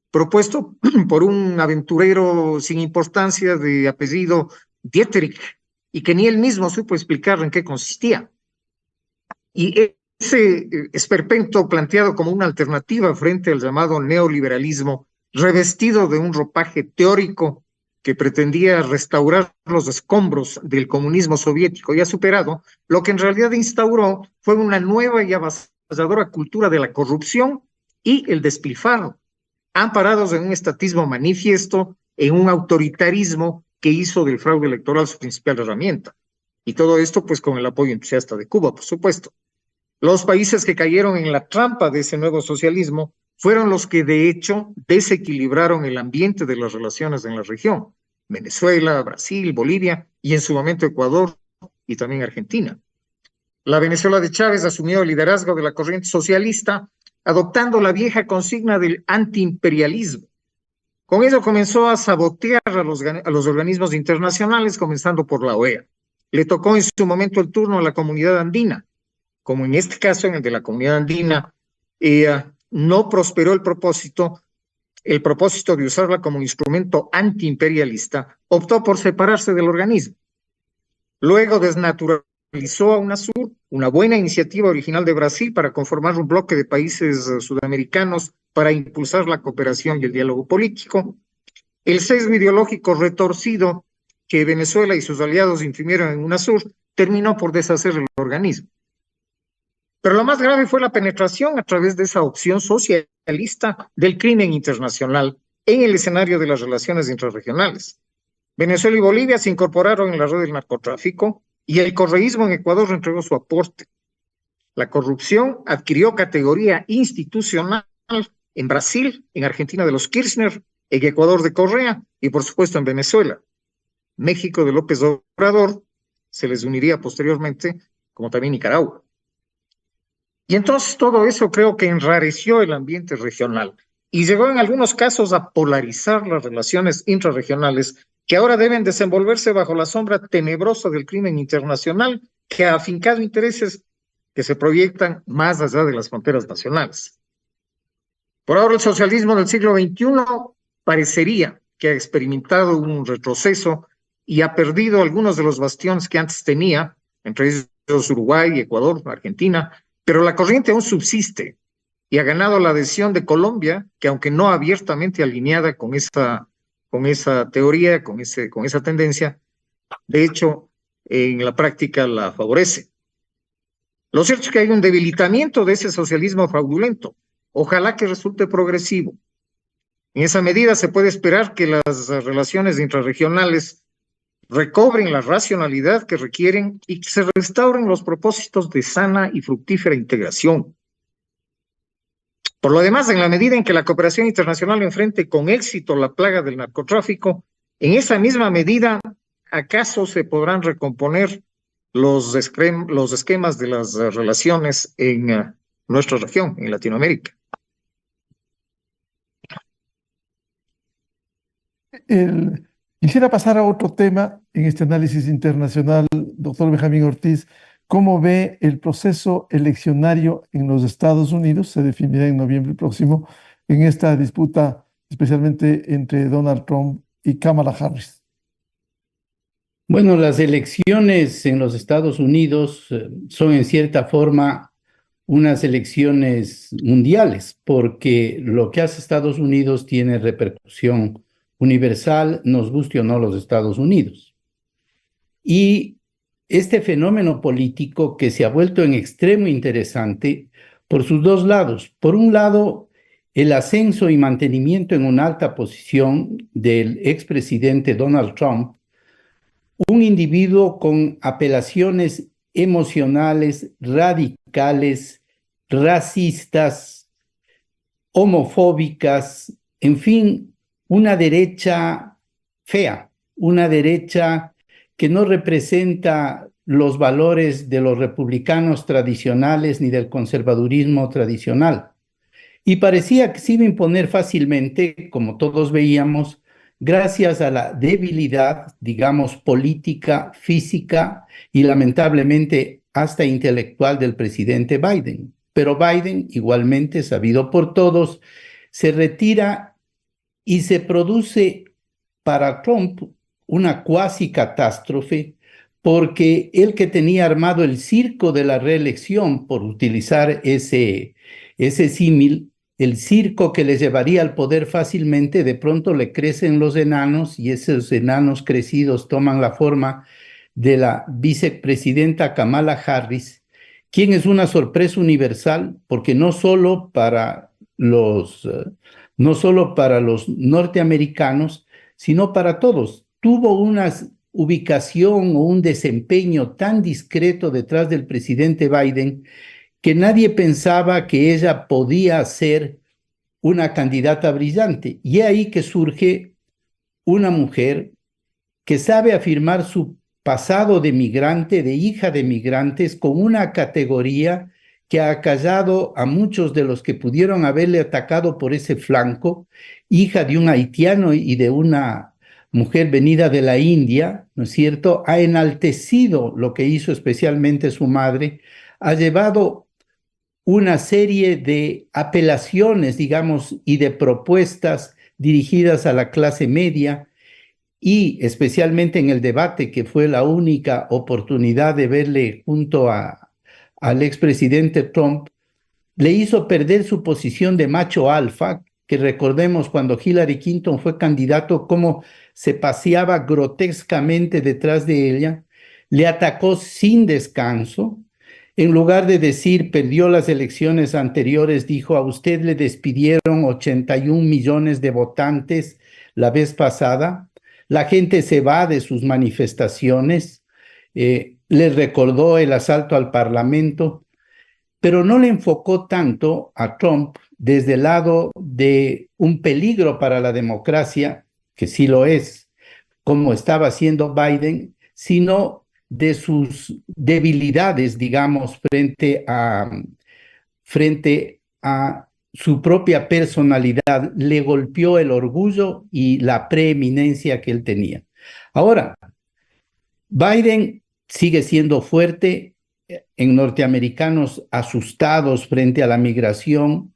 propuesto por un aventurero sin importancia de apellido Dieterich, y que ni él mismo supo explicar en qué consistía. Y ese esperpento planteado como una alternativa frente al llamado neoliberalismo, revestido de un ropaje teórico que pretendía restaurar los escombros del comunismo soviético ya superado, lo que en realidad instauró fue una nueva y avasalladora cultura de la corrupción y el despilfarro, amparados en un estatismo manifiesto, en un autoritarismo que hizo del fraude electoral su principal herramienta. Y todo esto pues con el apoyo entusiasta de Cuba, por supuesto. Los países que cayeron en la trampa de ese nuevo socialismo fueron los que de hecho desequilibraron el ambiente de las relaciones en la región. Venezuela, Brasil, Bolivia y en su momento Ecuador y también Argentina. La Venezuela de Chávez asumió el liderazgo de la corriente socialista, adoptando la vieja consigna del antiimperialismo. Con ello comenzó a sabotear a los organismos internacionales, comenzando por la OEA. Le tocó en su momento el turno a la comunidad andina, como en este caso en el de la comunidad andina, no prosperó el propósito de usarla como instrumento antiimperialista, optó por separarse del organismo. Luego desnaturalizó a UNASUR, una buena iniciativa original de Brasil para conformar un bloque de países sudamericanos para impulsar la cooperación y el diálogo político. El sesgo ideológico retorcido que Venezuela y sus aliados imprimieron en UNASUR terminó por deshacer el organismo. Pero lo más grave fue la penetración a través de esa opción socialista del crimen internacional en el escenario de las relaciones intrarregionales. Venezuela y Bolivia se incorporaron en la red del narcotráfico y el correísmo en Ecuador entregó su aporte. La corrupción adquirió categoría institucional en Brasil, en Argentina de los Kirchner, en Ecuador de Correa y por supuesto en Venezuela. México de López Obrador se les uniría posteriormente, como también Nicaragua. Y entonces todo eso creo que enrareció el ambiente regional y llegó en algunos casos a polarizar las relaciones intrarregionales que ahora deben desenvolverse bajo la sombra tenebrosa del crimen internacional que ha afincado intereses que se proyectan más allá de las fronteras nacionales. Por ahora el socialismo del siglo XXI parecería que ha experimentado un retroceso y ha perdido algunos de los bastiones que antes tenía, entre ellos Uruguay, Ecuador, Argentina, pero la corriente aún subsiste y ha ganado la adhesión de Colombia, que aunque no abiertamente alineada con esa teoría, con esa tendencia, de hecho en la práctica la favorece. Lo cierto es que hay un debilitamiento de ese socialismo fraudulento. Ojalá que resulte progresivo. En esa medida se puede esperar que las relaciones intrarregionales recobren la racionalidad que requieren y que se restauren los propósitos de sana y fructífera integración. Por lo demás, en la medida en que la cooperación internacional enfrente con éxito la plaga del narcotráfico, en esa misma medida, ¿acaso se podrán recomponer los esquemas de las relaciones en nuestra región, en Latinoamérica? Quisiera pasar a otro tema en este análisis internacional, doctor Benjamín Ortiz. ¿Cómo ve el proceso eleccionario en los Estados Unidos? Se definirá en noviembre próximo en esta disputa, especialmente entre Donald Trump y Kamala Harris. Bueno, las elecciones en los Estados Unidos son en cierta forma unas elecciones mundiales, porque lo que hace Estados Unidos tiene repercusión universal, nos guste o no los Estados Unidos. Y este fenómeno político que se ha vuelto en extremo interesante por sus dos lados. Por un lado, el ascenso y mantenimiento en una alta posición del expresidente Donald Trump, un individuo con apelaciones emocionales, radicales, racistas, homofóbicas, en fin, una derecha fea, una derecha que no representa los valores de los republicanos tradicionales ni del conservadurismo tradicional. Y parecía que se iba a imponer fácilmente, como todos veíamos, gracias a la debilidad, digamos, política, física y lamentablemente hasta intelectual del presidente Biden. Pero Biden, igualmente sabido por todos, se retira y se produce para Trump una cuasi catástrofe, porque él que tenía armado el circo de la reelección, por utilizar ese símil, el circo que le llevaría al poder fácilmente, de pronto le crecen los enanos y esos enanos crecidos toman la forma de la vicepresidenta Kamala Harris, quien es una sorpresa universal, porque no solo para los norteamericanos, sino para todos. Tuvo una ubicación o un desempeño tan discreto detrás del presidente Biden que nadie pensaba que ella podía ser una candidata brillante. Y es ahí que surge una mujer que sabe afirmar su pasado de migrante, de hija de migrantes, con una categoría que ha acallado a muchos de los que pudieron haberle atacado por ese flanco, hija de un haitiano y de una mujer venida de la India, ¿no es cierto? Ha enaltecido lo que hizo especialmente su madre, ha llevado una serie de apelaciones, digamos, y de propuestas dirigidas a la clase media, y especialmente en el debate, que fue la única oportunidad de verle junto al expresidente Trump, le hizo perder su posición de macho alfa, que recordemos cuando Hillary Clinton fue candidato, cómo se paseaba grotescamente detrás de ella, le atacó sin descanso. En lugar de decir perdió las elecciones anteriores, dijo: a usted le despidieron 81 millones de votantes la vez pasada, la gente se va de sus manifestaciones, le recordó el asalto al Parlamento, pero no le enfocó tanto a Trump desde el lado de un peligro para la democracia, que sí lo es, como estaba haciendo Biden, sino de sus debilidades, digamos, frente a su propia personalidad. Le golpeó el orgullo y la preeminencia que él tenía. Ahora, Biden sigue siendo fuerte en norteamericanos asustados frente a la migración,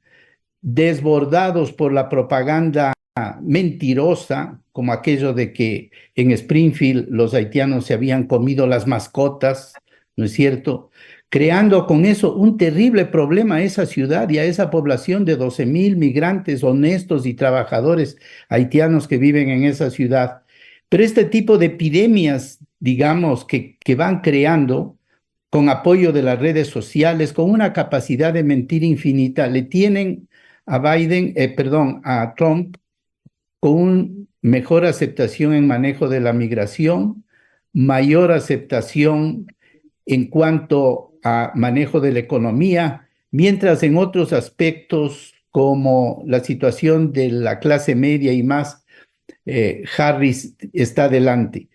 desbordados por la propaganda mentirosa, como aquello de que en Springfield los haitianos se habían comido las mascotas, ¿no es cierto? Creando con eso un terrible problema a esa ciudad y a esa población de 12,000 migrantes honestos y trabajadores haitianos que viven en esa ciudad. Pero este tipo de epidemias digamos, que van creando con apoyo de las redes sociales, con una capacidad de mentir infinita. Le tienen a a Trump con una mejor aceptación en manejo de la migración, mayor aceptación en cuanto a manejo de la economía, mientras en otros aspectos como la situación de la clase media y más, Harris está adelante.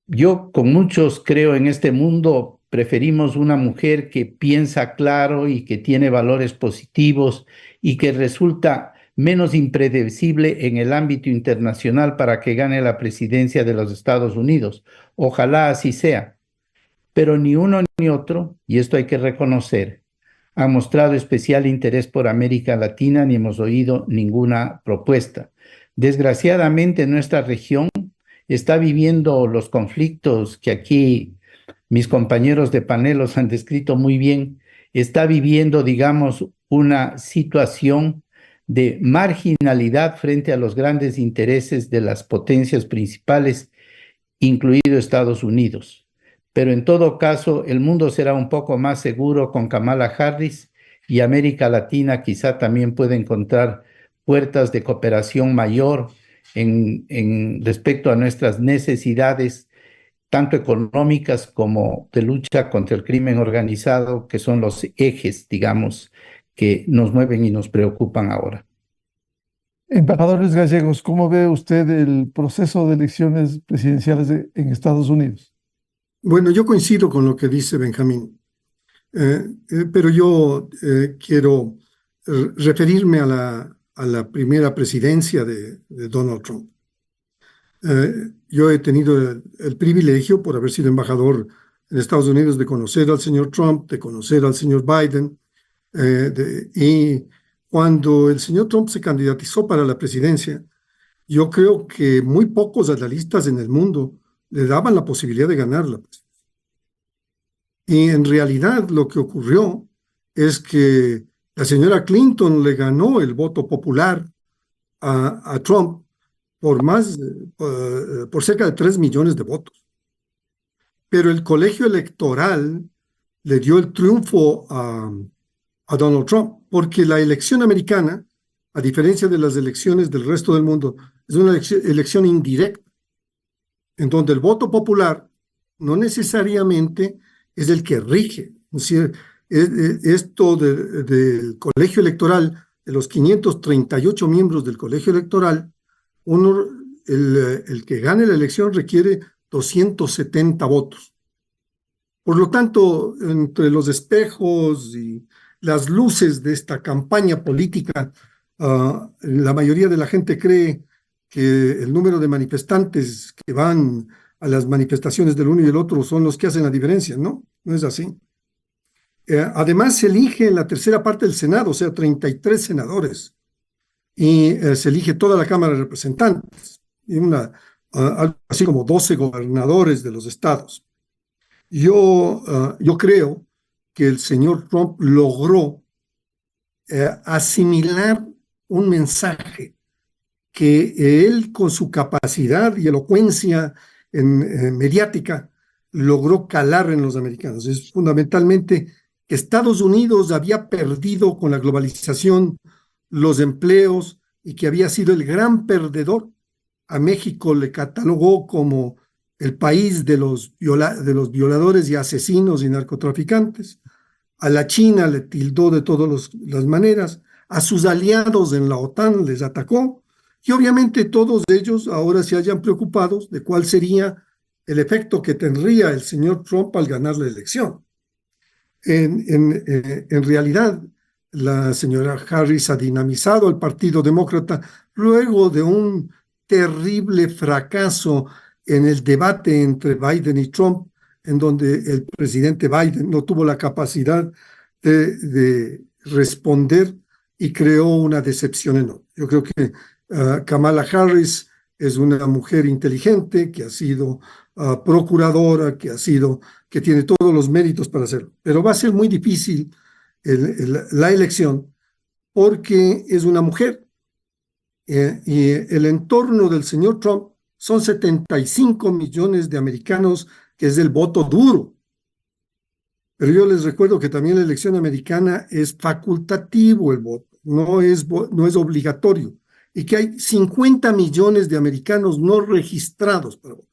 Yo con muchos creo en este mundo, preferimos una mujer que piensa claro y que tiene valores positivos y que resulta menos impredecible en el ámbito internacional para que gane la presidencia de los Estados Unidos. Ojalá así sea. Pero ni uno ni otro, y esto hay que reconocer, han mostrado especial interés por América Latina ni hemos oído ninguna propuesta. Desgraciadamente, nuestra región está viviendo los conflictos que aquí mis compañeros de panel los han descrito muy bien. Está viviendo, digamos, una situación de marginalidad frente a los grandes intereses de las potencias principales, incluido Estados Unidos. Pero en todo caso, el mundo será un poco más seguro con Kamala Harris y América Latina quizá también puede encontrar puertas de cooperación mayor en respecto a nuestras necesidades, tanto económicas como de lucha contra el crimen organizado, que son los ejes, digamos, que nos mueven y nos preocupan ahora. Embajador Luis Gallegos, ¿cómo ve usted el proceso de elecciones presidenciales en Estados Unidos? Bueno, yo coincido con lo que dice Benjamín, pero yo quiero referirme a la primera presidencia de Donald Trump. Yo he tenido el privilegio, por haber sido embajador en Estados Unidos, de conocer al señor Trump, de conocer al señor Biden, y cuando el señor Trump se candidatizó para la presidencia, yo creo que muy pocos analistas en el mundo le daban la posibilidad de ganarla. Y en realidad lo que ocurrió es que la señora Clinton le ganó el voto popular a Trump por cerca de 3 millones de votos. Pero el colegio electoral le dio el triunfo a Donald Trump, porque la elección americana, a diferencia de las elecciones del resto del mundo, es una elección indirecta, en donde el voto popular no necesariamente es el que rige. Es decir, esto del colegio electoral, de los 538 miembros del colegio electoral, el que gane la elección requiere 270 votos. Por lo tanto, entre los espejos y las luces de esta campaña política, la mayoría de la gente cree que el número de manifestantes que van a las manifestaciones del uno y el otro son los que hacen la diferencia. No, no es así. Además, se elige en la tercera parte del Senado, o sea, 33 senadores, y se elige toda la Cámara de Representantes, y algo así como 12 gobernadores de los estados. Yo creo que el señor Trump logró asimilar un mensaje que él, con su capacidad y elocuencia mediática, logró calar en los americanos. Es fundamentalmente que Estados Unidos había perdido con la globalización los empleos y que había sido el gran perdedor. A México le catalogó como el país de los violadores y asesinos y narcotraficantes. A la China le tildó de todas las maneras. A sus aliados en la OTAN les atacó. Y obviamente todos ellos ahora se hayan preocupado de cuál sería el efecto que tendría el señor Trump al ganar la elección. En realidad, la señora Harris ha dinamizado al Partido Demócrata luego de un terrible fracaso en el debate entre Biden y Trump, en donde el presidente Biden no tuvo la capacidad de responder y creó una decepción enorme. Yo creo que Kamala Harris es una mujer inteligente, que ha sido procuradora, que tiene todos los méritos para hacerlo. Pero va a ser muy difícil la elección porque es una mujer. Y el entorno del señor Trump son 75 millones de americanos, que es el voto duro. Pero yo les recuerdo que también la elección americana es facultativo el voto, no es obligatorio, y que hay 50 millones de americanos no registrados para votar.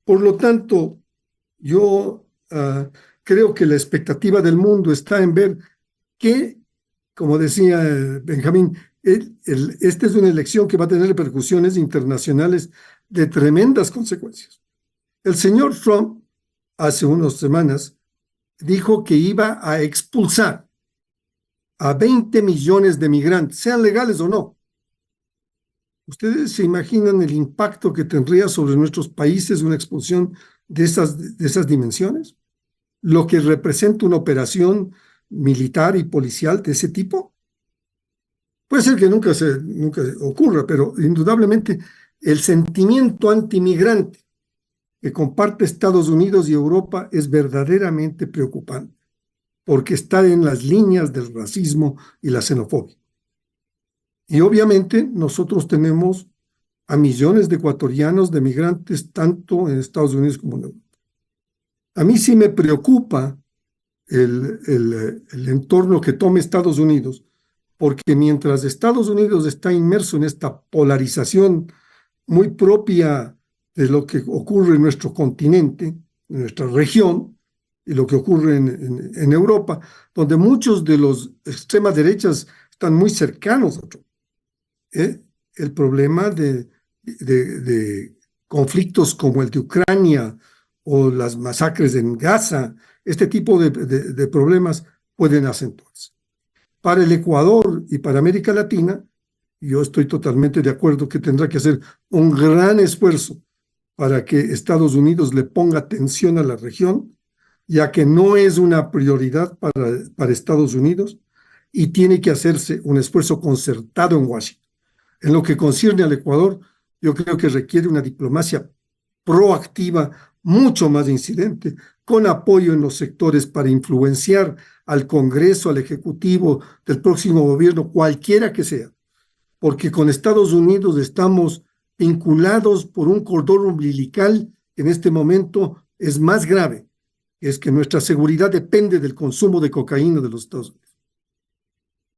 Por lo tanto, yo creo que la expectativa del mundo está en ver que, como decía Benjamín, esta es una elección que va a tener repercusiones internacionales de tremendas consecuencias. El señor Trump, hace unas semanas, dijo que iba a expulsar a 20 millones de migrantes, sean legales o no. ¿Ustedes se imaginan el impacto que tendría sobre nuestros países una expulsión de esas dimensiones? ¿Lo que representa una operación militar y policial de ese tipo? Puede ser que nunca ocurra, pero indudablemente el sentimiento antimigrante que comparte Estados Unidos y Europa es verdaderamente preocupante, porque está en las líneas del racismo y la xenofobia. Y obviamente nosotros tenemos a millones de ecuatorianos, de migrantes, tanto en Estados Unidos como en Europa. A mí sí me preocupa el entorno que tome Estados Unidos, porque mientras Estados Unidos está inmerso en esta polarización muy propia de lo que ocurre en nuestro continente, en nuestra región, y lo que ocurre en Europa, donde muchos de los extremas derechas están muy cercanos a Trump. El problema de conflictos como el de Ucrania o las masacres en Gaza, este tipo de problemas pueden acentuarse. Para el Ecuador y para América Latina, yo estoy totalmente de acuerdo que tendrá que hacer un gran esfuerzo para que Estados Unidos le ponga atención a la región, ya que no es una prioridad para Estados Unidos y tiene que hacerse un esfuerzo concertado en Washington. En lo que concierne al Ecuador, yo creo que requiere una diplomacia proactiva, mucho más incidente, con apoyo en los sectores para influenciar al Congreso, al Ejecutivo del próximo gobierno, cualquiera que sea, porque con Estados Unidos estamos vinculados por un cordón umbilical que en este momento es más grave, es que nuestra seguridad depende del consumo de cocaína de los Estados Unidos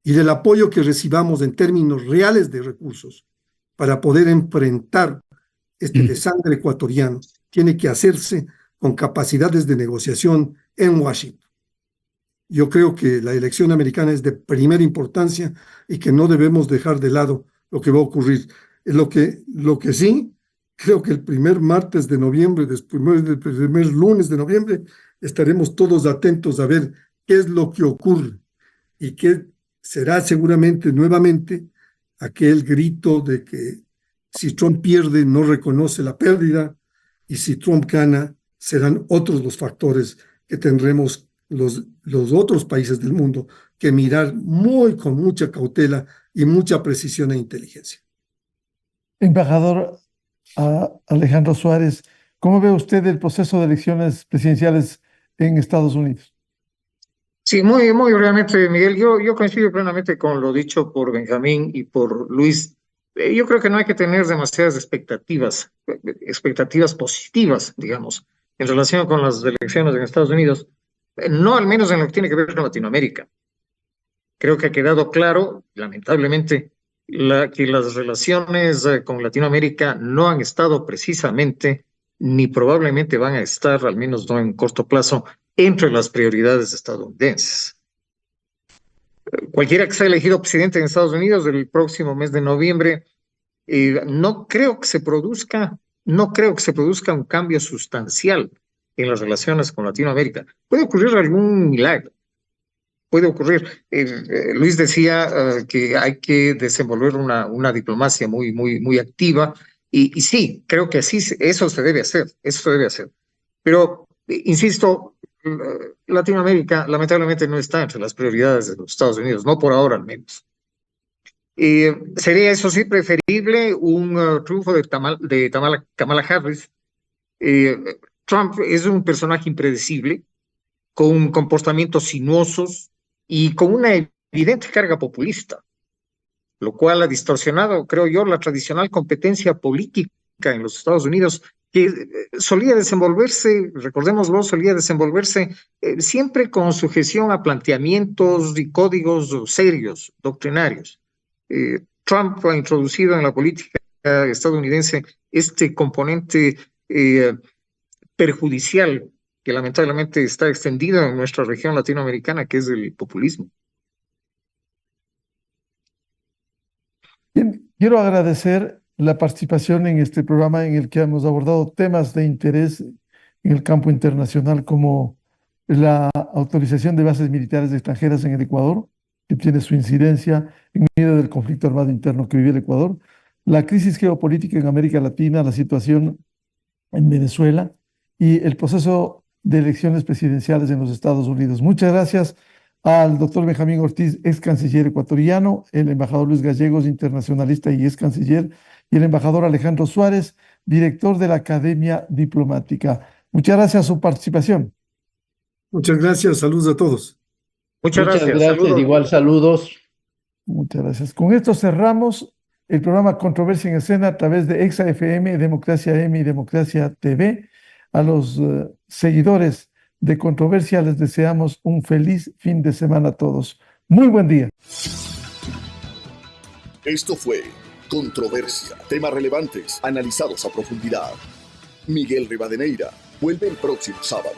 y del apoyo que recibamos en términos reales de recursos para poder enfrentar este desastre ecuatoriano. Tiene que hacerse con capacidades de negociación en Washington. Yo creo que la elección americana es de primera importancia y que no debemos dejar de lado lo que va a ocurrir. Lo que sí, creo que el primer martes de noviembre, después del primer lunes de noviembre, estaremos todos atentos a ver qué es lo que ocurre y qué será seguramente nuevamente aquel grito de que si Trump pierde no reconoce la pérdida y si Trump gana serán otros los factores que tendremos los otros países del mundo que mirar con mucha cautela y mucha precisión e inteligencia. Embajador Alejandro Suárez, ¿cómo ve usted el proceso de elecciones presidenciales en Estados Unidos? Sí, muy brevemente, Miguel. Yo coincido plenamente con lo dicho por Benjamín y por Luis. Yo creo que no hay que tener demasiadas expectativas positivas, digamos, en relación con las elecciones en Estados Unidos, no al menos en lo que tiene que ver con Latinoamérica. Creo que ha quedado claro, lamentablemente, que las relaciones con Latinoamérica no han estado precisamente, ni probablemente van a estar, al menos no en corto plazo, entre las prioridades estadounidenses. Cualquiera que sea elegido presidente en Estados Unidos el próximo mes de noviembre, no creo que se produzca un cambio sustancial en las relaciones con Latinoamérica. Puede ocurrir algún milagro, puede ocurrir. Luis decía que hay que desenvolver una diplomacia muy activa, y sí, creo que así eso se debe hacer. Pero, insisto, Latinoamérica lamentablemente no está entre las prioridades de los Estados Unidos, no por ahora al menos. Sería, eso sí, preferible un triunfo de Kamala Harris. Trump es un personaje impredecible, con comportamientos sinuosos y con una evidente carga populista. lo cual ha distorsionado, creo yo, la tradicional competencia política en los Estados Unidos, que solía desenvolverse, recordémoslo, solía desenvolverse siempre con sujeción a planteamientos y códigos serios, doctrinarios. Trump ha introducido en la política estadounidense este componente perjudicial que lamentablemente está extendido en nuestra región latinoamericana, que es el populismo. Bien, quiero agradecer la participación en este programa en el que hemos abordado temas de interés en el campo internacional, como la autorización de bases militares extranjeras en el Ecuador, que tiene su incidencia en medio del conflicto armado interno que vive el Ecuador, la crisis geopolítica en América Latina, la situación en Venezuela y el proceso de elecciones presidenciales en los Estados Unidos. Muchas gracias al doctor Benjamín Ortiz, ex canciller ecuatoriano, el embajador Luis Gallegos, internacionalista y ex canciller, y el embajador Alejandro Suárez, director de la Academia Diplomática. Muchas gracias a su participación. Muchas gracias, saludos a todos. Muchas gracias. Saludos. Igual saludos. Muchas gracias. Con esto cerramos el programa Controversia en Escena a través de Exa FM, Democracia M y Democracia TV. A los seguidores de Controversia les deseamos un feliz fin de semana a todos. Muy buen día. Esto fue Controversia. Temas relevantes analizados a profundidad. Miguel Rivadeneira vuelve el próximo sábado.